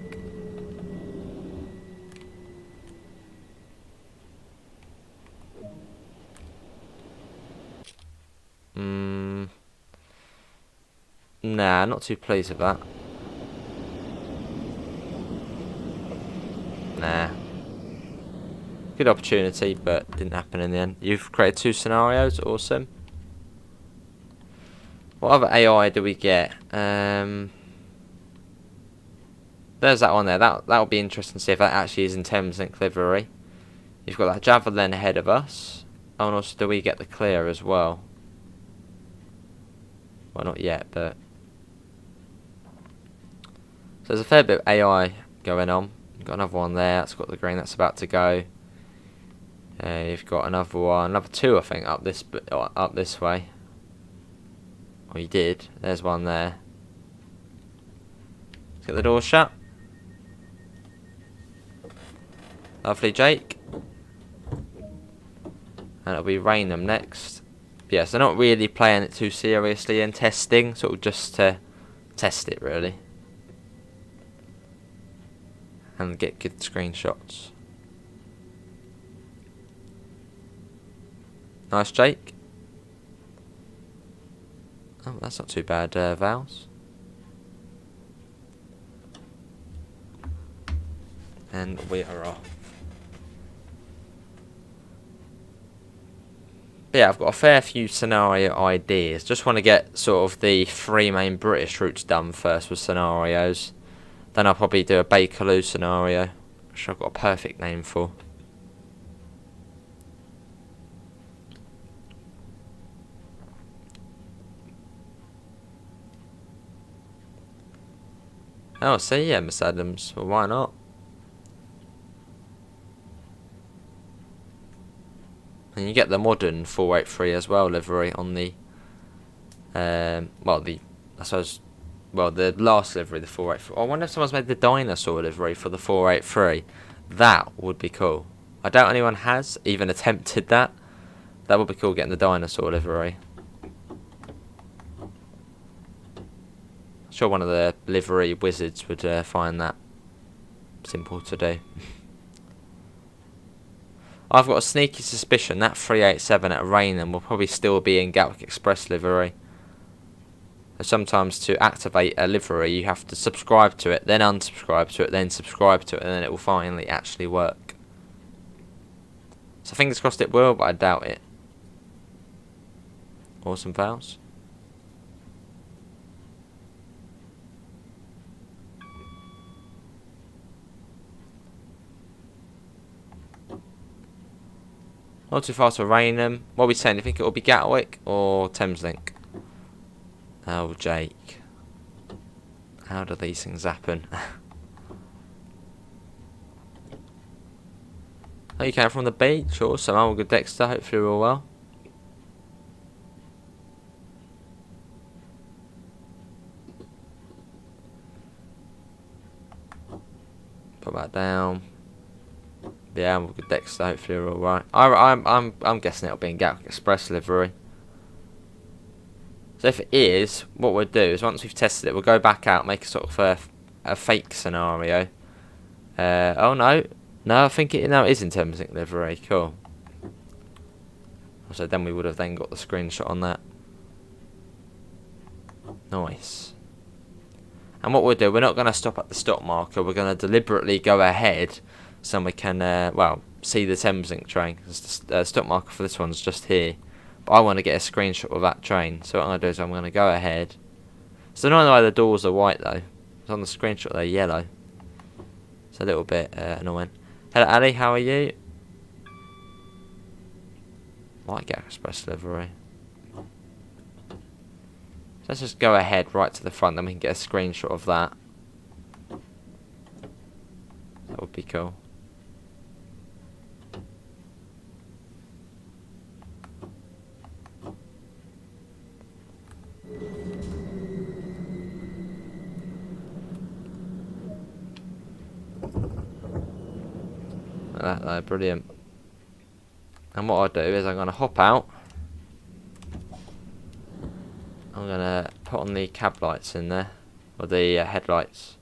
Nah, not too pleased with that. Nah. Good opportunity, but didn't happen in the end. You've created 2 scenarios, awesome. What other AI do we get? There's that one there. That'll be interesting to see if that actually is in Thames Link livery. You've got that javelin ahead of us. Oh, and also do we get the clear as well? Well, not yet, but so there's a fair bit of AI going on. You've got another one there. That's got the green. That's about to go. You've got another one, another 2, I think, up this way. Oh, you did. There's one there. Let's get the door shut. Lovely, Jake. And it'll be Raynham next. But yeah, so not really playing it too seriously and testing, sort of just to test it really. And get good screenshots. Nice, Jake. Oh, that's not too bad, Vals. And we are off. But yeah, I've got a fair few scenario ideas. Just want to get sort of the 3 main British routes done first with scenarios. Then I'll probably do a Bakerloo scenario, which I've got a perfect name for. Oh, see, yeah, Miss Adams. Well, why not? And you get the modern 483 as well livery on the, the last livery, the 483. I wonder if someone's made the dinosaur livery for the 483. That would be cool. I doubt anyone has even attempted that. That would be cool, getting the dinosaur livery. Sure one of the livery wizards would find that simple to do. I've got a sneaky suspicion that 387 at Raynham will probably still be in Gatwick Express livery. Sometimes to activate a livery you have to subscribe to it, then unsubscribe to it, then subscribe to it, and then it will finally actually work. So fingers crossed it will, but I doubt it. Awesome Vowels. Not too far to Rainham. What are we saying? Do you think it will be Gatwick or Thameslink? Oh, Jake. How do these things happen? Oh, you came from the beach? Awesome. Oh, good, Dexter. Hopefully you're all well. Put that down. Yeah, I'm good, Dexter. Hopefully you're all right. I'm guessing it'll be in Gatwick Express livery. So if it is, what we'll do is once we've tested it, we'll go back out, make a sort of a fake scenario. Oh no, I think it is in Thameslink livery. Cool. So then we would have then got the screenshot on that. Nice. And what we'll do, we're not going to stop at the stop marker. We're going to deliberately go ahead so we can well, see the Thameslink train. The stop marker for this one's just here. But I want to get a screenshot of that train. So what I'm going to do is I'm going to go ahead. So I don't know why the doors are white though. It's on the screenshot they're yellow. It's a little bit annoying. Hello Ali, how are you? Might get express livery. So let's just go ahead right to the front, then we can get a screenshot of that. That would be cool. That brilliant. And what I'll do is I'm going to hop out. I'm going to put on the cab lights in there, or the headlights,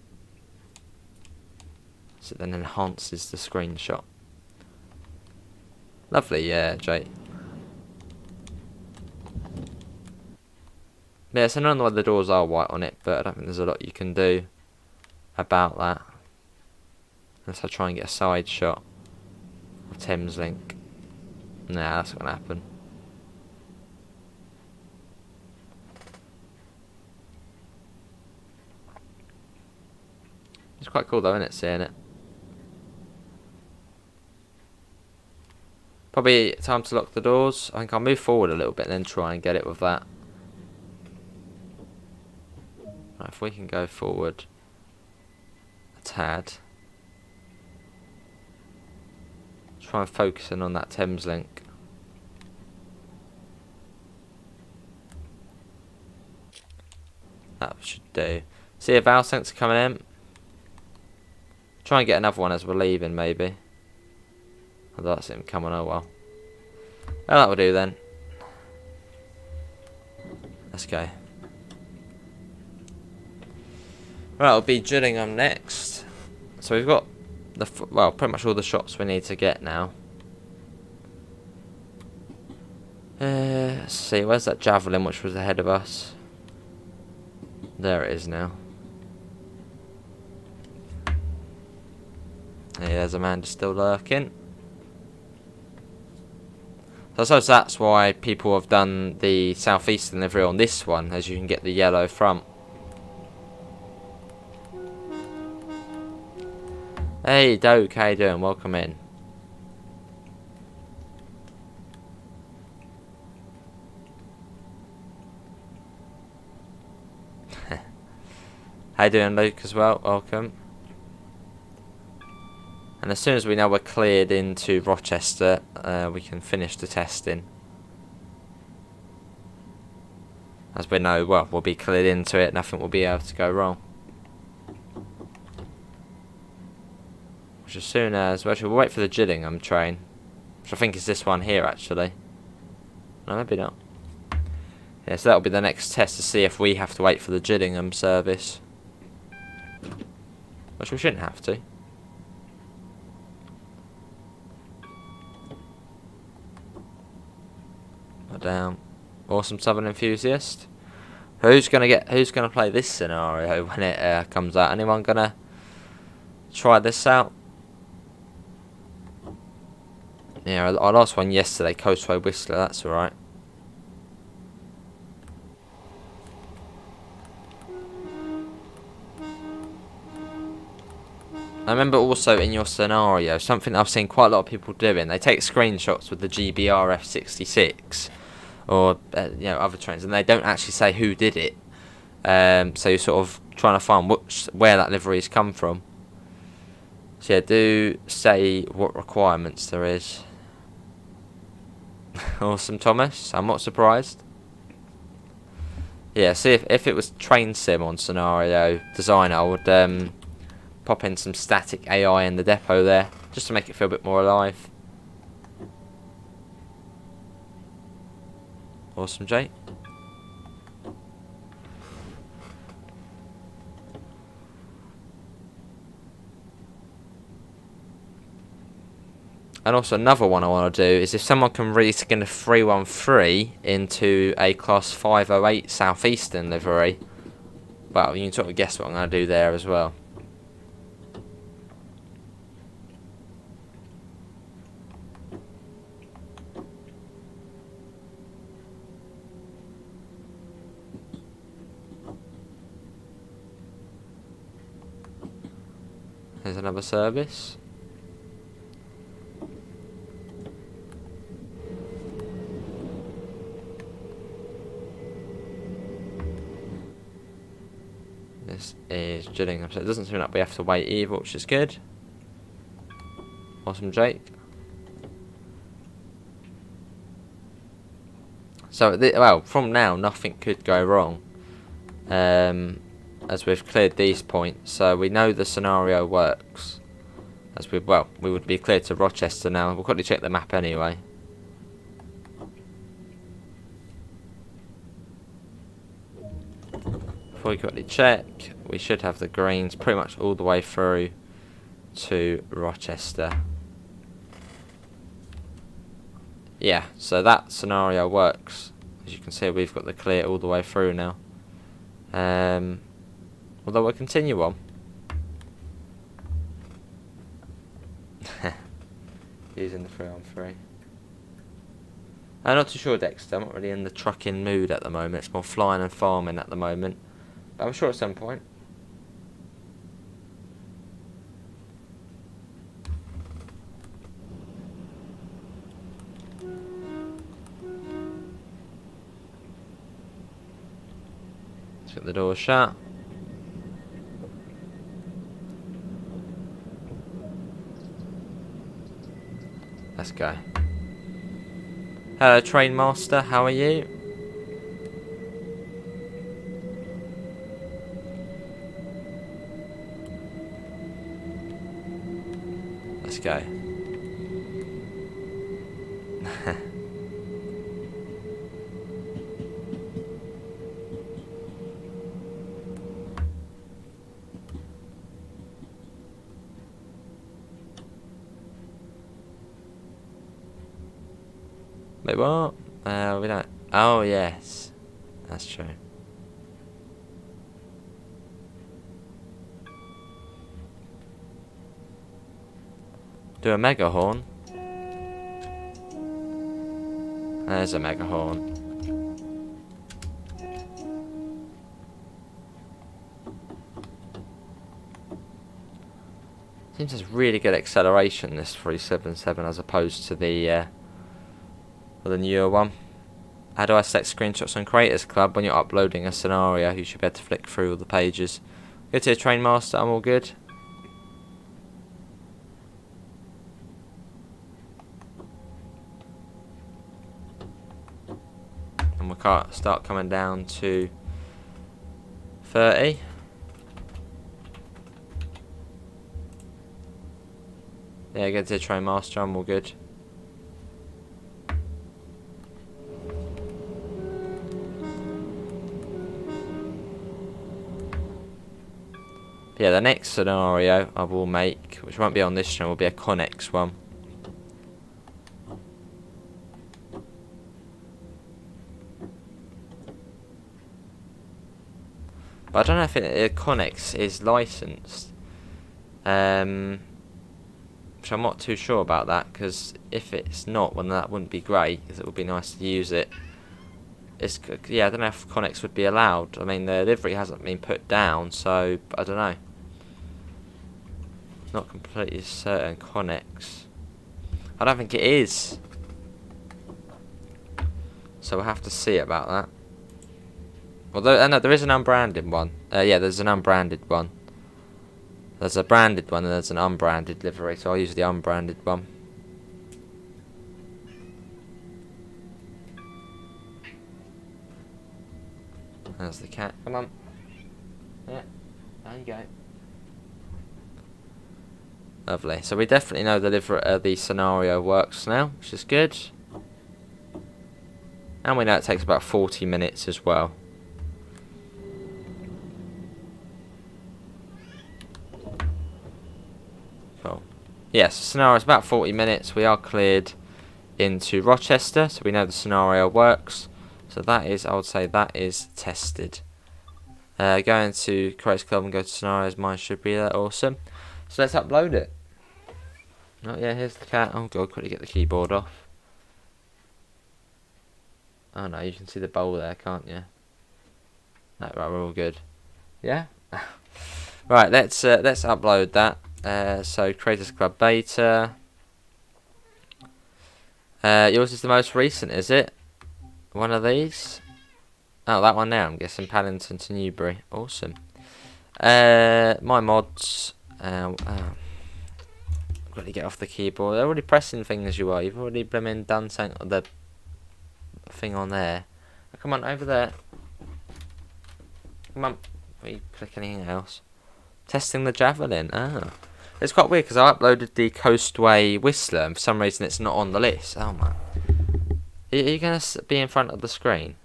so it then enhances the screenshot. Lovely, yeah, Jay. Yeah, so none of the doors are white on it, but I don't think there's a lot you can do about that. Unless I try and get a side shot of Thameslink. Nah, that's not going to happen. It's quite cool though, isn't it, seeing it? Probably time to lock the doors. I think I'll move forward a little bit and then try and get it with that. Right, if we can go forward a tad. Try and focus in on that Thameslink. That should do. See if Valsync's coming in. Try and get another one as we're leaving, maybe. Although that's him coming, oh well. Well, that will do then. Let's go. Right, it'll be Gillingham next. So we've got well, pretty much all the shots we need to get now. Let's see, where's that Javelin which was ahead of us? There it is now. Yeah, there's Amanda still lurking. So I suppose that's why people have done the southeastern livery on this one, as you can get the yellow front. Hey Doke, how you doing? Welcome in. How you doing, Luke, as well? Welcome. And as soon as we know we're cleared into Rochester, we can finish the testing. As we know, well, we'll be cleared into it, nothing will be able to go wrong. Which as soon as, well, actually, we'll wait for the Gillingham train, which I think is this one here, actually. No, maybe not. Yeah, so that'll be the next test to see if we have to wait for the Gillingham service. Which we shouldn't have to. Down. Awesome Southern enthusiast. Who's gonna play this scenario when it comes out? Anyone gonna try this out? Yeah, I lost one yesterday, Coastway Whistler, that's alright. I remember also in your scenario, something I've seen quite a lot of people doing, they take screenshots with the GBRF66 or other trains, and they don't actually say who did it. So you're sort of trying to find where that livery's come from. So yeah, do say what requirements there is. Awesome, Thomas. I'm not surprised. Yeah, see if it was train sim on scenario designer, I would pop in some static AI in the depot there, just to make it feel a bit more alive. Awesome, Jake. And also another one I want to do is if someone can reskin a 313 into a class 508 Southeastern livery. Well, you can sort of guess what I'm going to do there as well. There's another service. This is Gillingham, so it doesn't seem like we have to wait either, which is good. Awesome, Jake. So, well, from now, nothing could go wrong. As we've cleared these points, so we know the scenario works. We would be clear to Rochester now. We'll quickly check the map anyway. Before we quickly check, we should have the greens pretty much all the way through to Rochester. Yeah, so that scenario works. As you can see, we've got the clear all the way through now. Although we'll continue on. Using the 3-on-3. I'm not too sure, Dexter. I'm not really in the trucking mood at the moment. It's more flying and farming at the moment. But I'm sure at some point. Let's get the door shut. Let's go. Hello, train master. How are you? Let's go. Wait, what? We don't. Oh, yes. That's true. Do a mega horn. There's a mega horn. Seems there's really good acceleration this 377 as opposed to the newer one. How do I select screenshots on Creators Club? When you're uploading a scenario, you should be able to flick through all the pages. Good to Train Master, I'm all good. And we can't start coming down to 30. Yeah, good to Train Master, I'm all good. Yeah, the next scenario I will make, which won't be on this channel, will be a Connex one. But I don't know if Connex is licensed. Which I'm not too sure about that, because if it's not, well, that wouldn't be great, because it would be nice to use it. Yeah, I don't know if Connex would be allowed. I mean, the livery hasn't been put down, so I don't know. Not completely certain. Connex. I don't think it is. So we'll have to see about that. Although, no, there is an unbranded one. Yeah, there's an unbranded one. There's a branded one and there's an unbranded livery, so I'll use the unbranded one. There's the cat. Come on. Yeah, there you go. Lovely. So we definitely know the scenario works now, which is good. And we know it takes about 40 minutes as well. Cool. Yes, scenario is about 40 minutes. We are cleared into Rochester, so we know the scenario works. So that is, I would say, that is tested. Go into Creative Club and go to scenarios. Mine should be there. Awesome. So let's upload it. Oh yeah, here's the cat. Oh god, quickly get the keyboard off. Oh no, you can see the bowl there, can't you? No, right, we're all good. Yeah. Right, let's upload that. So Creators Club beta. Yours is the most recent, is it? One of these? Oh, that one now. I'm guessing Paddington to Newbury. Awesome. My mods. Quickly get off the keyboard. They're already pressing things you are. You've already done something on the thing on there. Oh, come on, over there. Come on. Before you click anything else. Testing the javelin. Oh. It's quite weird because I uploaded the Coastway Whistler and for some reason it's not on the list. Oh man. Are you going to be in front of the screen?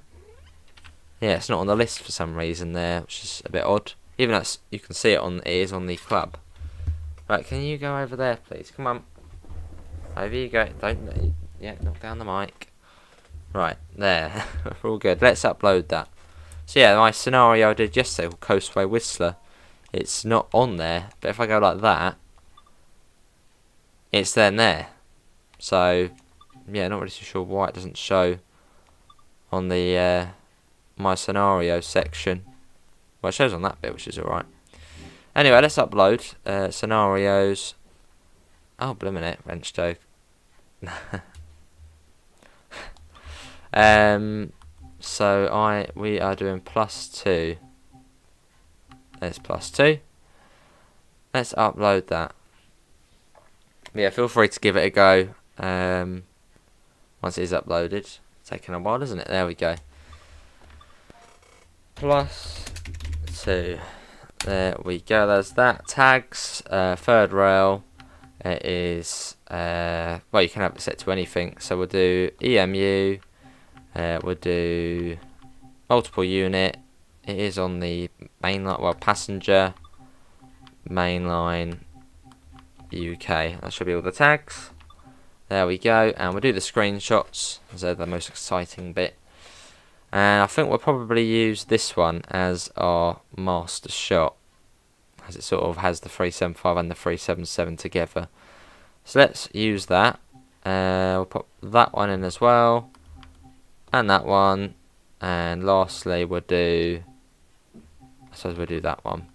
Yeah, it's not on the list for some reason there, which is a bit odd. Even though you can see it is on the club. Right, can you go over there, please? Come on. Over you go. Don't. Yeah, knock down the mic. Right, there. We're all good. Let's upload that. So yeah, my scenario I did yesterday called Coastway Whistler. It's not on there, but if I go like that, it's then there. So yeah, not really too sure why it doesn't show on the my scenario section. Well, it shows on that bit, which is alright. Anyway, let's upload scenarios. Oh, blimmin' it, wrench joke. So we are doing +2. There's +2. Let's upload that. Yeah, feel free to give it a go. Once it is uploaded. It's taking a while, isn't it? There we go. +2. There we go. There's that. Tags. Third rail. It is. Well, you can have it set to anything. So we'll do EMU. We'll do multiple unit. It is on the main line. Well, passenger. Mainline. UK. That should be all the tags. There we go. And we'll do the screenshots. They're the most exciting bit. And I think we'll probably use this one as our master shot, as it sort of has the 375 and the 377 together. So let's use that. We'll put that one in as well, and that one, and lastly we'll do, I suppose we'll do that one.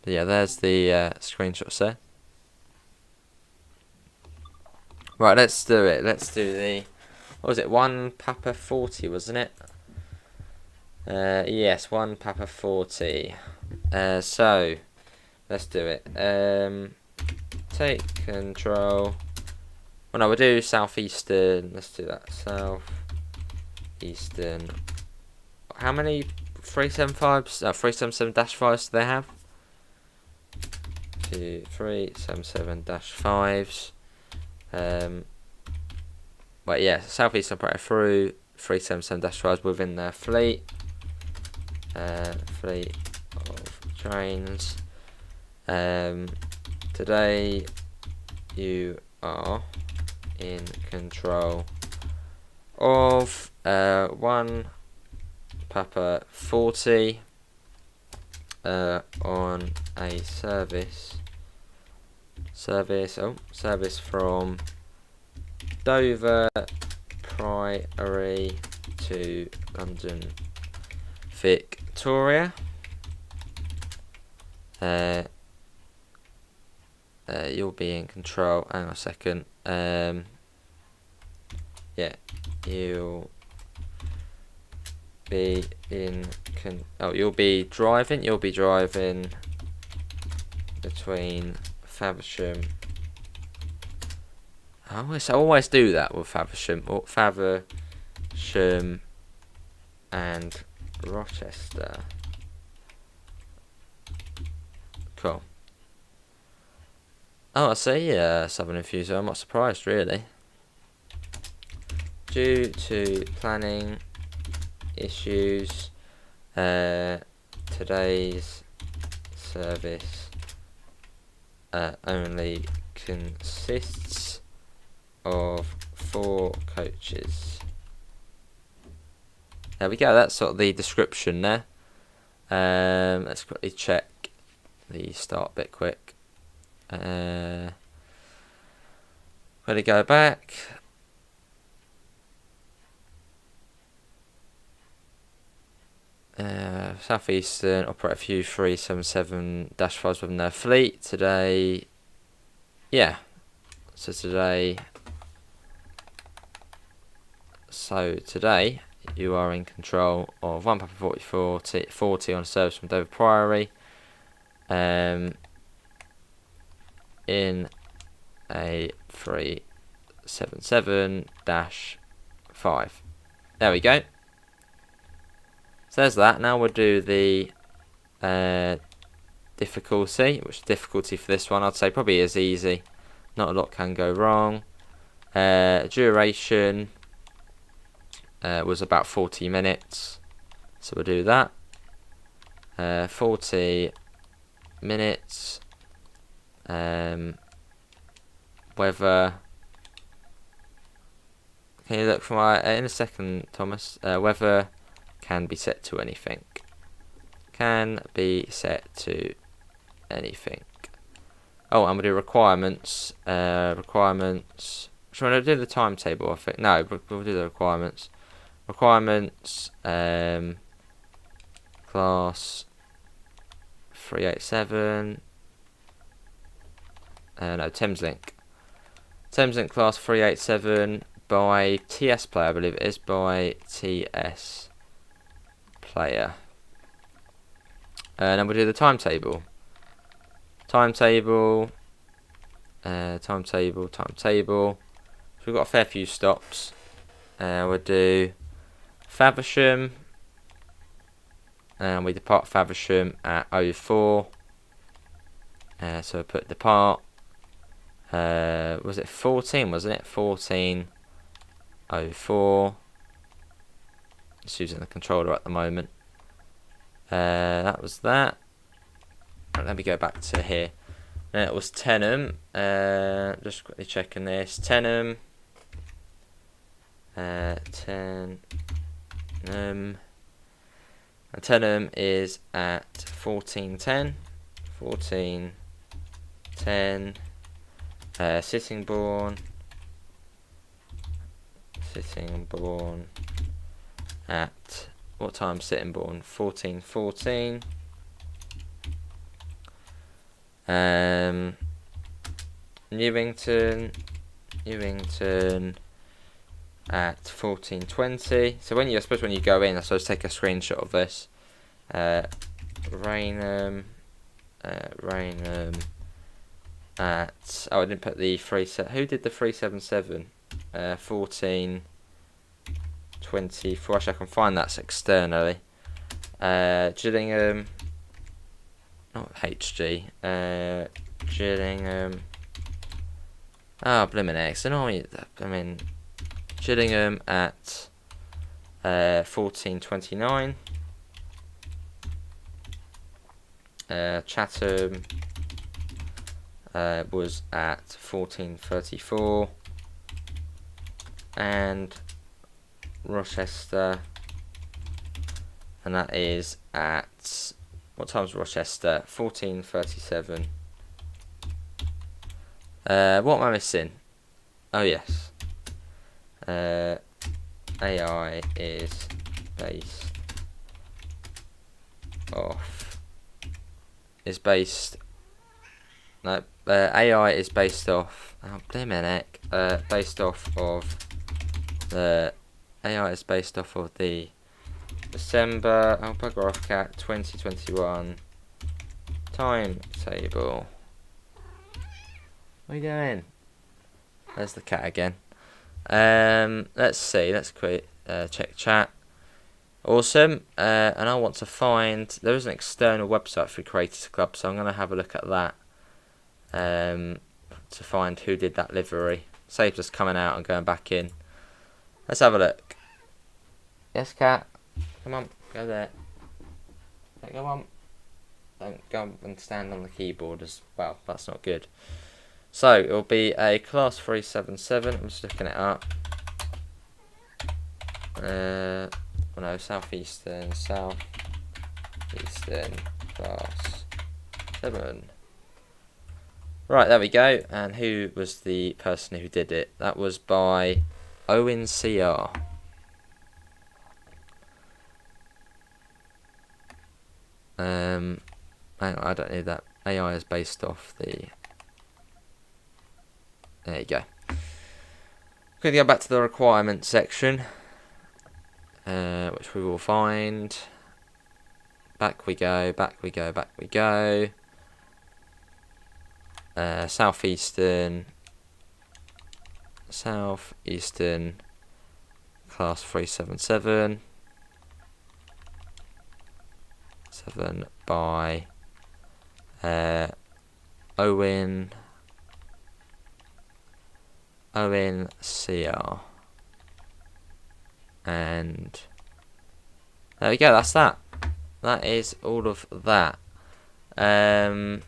But yeah, there's the screenshots there. Right, let's do it. Let's do the, what was it, 1 Papa 40, wasn't it? Yes, 1 Papa 40. So, let's do it. Take control. Well, no, we'll do southeastern. Let's do that. Southeastern. How many 375s? 377-5s do they have? 2 377-5s. But yeah, Southeast operator through 377-5s within their fleet. Fleet of trains. Today you are in control of 1 Papa 40 on a service from Dover Priory to London Victoria. You'll be in control. Hang on a second. Yeah, you'll be in. You'll be driving. You'll be driving between Faversham. I always do that with Faversham and Rochester. Cool. Oh, I see. Southern Infuser. I'm not surprised, really. Due to planning issues, today's service only consists of 4 coaches. There we go. That's sort of the description there. Let's quickly check the start bit quick. Where to go back? Southeastern operate a few 377-5s within their fleet today. Yeah, so today you are in control of 1 Papa 40 on service from Dover Priory, in a 377-5. There we go. So there's that. Now we'll do the difficulty, which difficulty for this one I'd say probably is easy. Not a lot can go wrong. Duration was about 40 minutes. So we'll do that. 40 minutes. Weather. Can you look for my in a second, Thomas? Weather can be set to anything. Can be set to anything. Oh, I'm gonna do requirements. Requirements. Should I do the timetable? I think no. We'll do the requirements. Requirements. Class 387. No, Thameslink. Thameslink class 387 by TS Player, I believe it is by TS Player. And then we'll do the timetable. Timetable. So we've got a fair few stops. We'll do Faversham. And we depart Faversham at 04. So we'll put depart. Was it 14, wasn't it? 14:04. Just using the controller at the moment. That was that. Right, let me go back to here. It was Tenham. Just quickly checking this. Tenham. Tenham. And Tenham is at 14:10. 14:10. Sittingbourne at what time? Sittingbourne 14:14. Newington at 14:20. So I suppose when you go in, I suppose take a screenshot of this. Rainham at I didn't put the 37. Who did the 377? 14:24. Actually, I can find that externally. Gillingham, not HG. Gillingham. Oh, blimmin' X. I mean, Gillingham at 14:29. Chatham was at 14:34, and Rochester and that is at, what time's Rochester? 14:37. What am I missing? Oh yes. AI is based off. AI is based off. Oh, blimmin' heck. Based off of the. AI is based off of the December. Oh, bugger off, cat. 2021 timetable. What are you doing? There's the cat again. Let's see. Let's check chat. Awesome. And I want to find. There is an external website for Creators Club, so I'm going to have a look at that. To find who did that livery. Saves us coming out and going back in. Let's have a look. Yes, cat. Come on, go there. Go on. Don't go and stand on the keyboard as well. That's not good. So it will be a class 377. I'm just looking it up. No, southeastern class 7. Right, there we go. And who was the person who did it? That was by Owen CR. Hang on, I don't need that. AI is based off the. There you go. Going to go back to the requirements section, which we will find. Back we go. Back we go. Back we go. Southeastern class 377. 7 by Owen CR. And there we go, that's that. That is all of that. Hello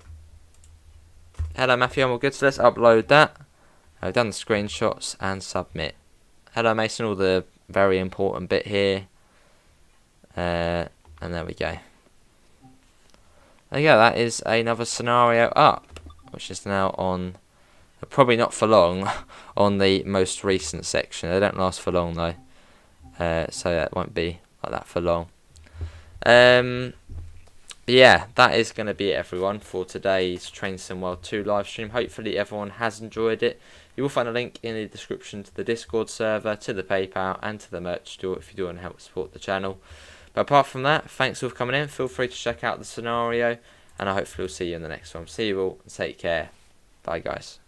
Matthew, I'm all good, so let's upload that. I've done the screenshots and submit. Hello Mason, all the very important bit here. And there we go. There you go, that is another scenario up, which is now on, probably not for long, on the most recent section. They don't last for long though, so that won't be like that for long. Yeah, that is going to be it, everyone, for today's Train Sim World 2 live stream. Hopefully everyone has enjoyed it. You will find a link in the description to the Discord server, to the PayPal, and to the merch store if you do want to help support the channel. But apart from that, thanks all for coming in. Feel free to check out the scenario, and I hopefully will see you in the next one. See you all, and take care. Bye, guys.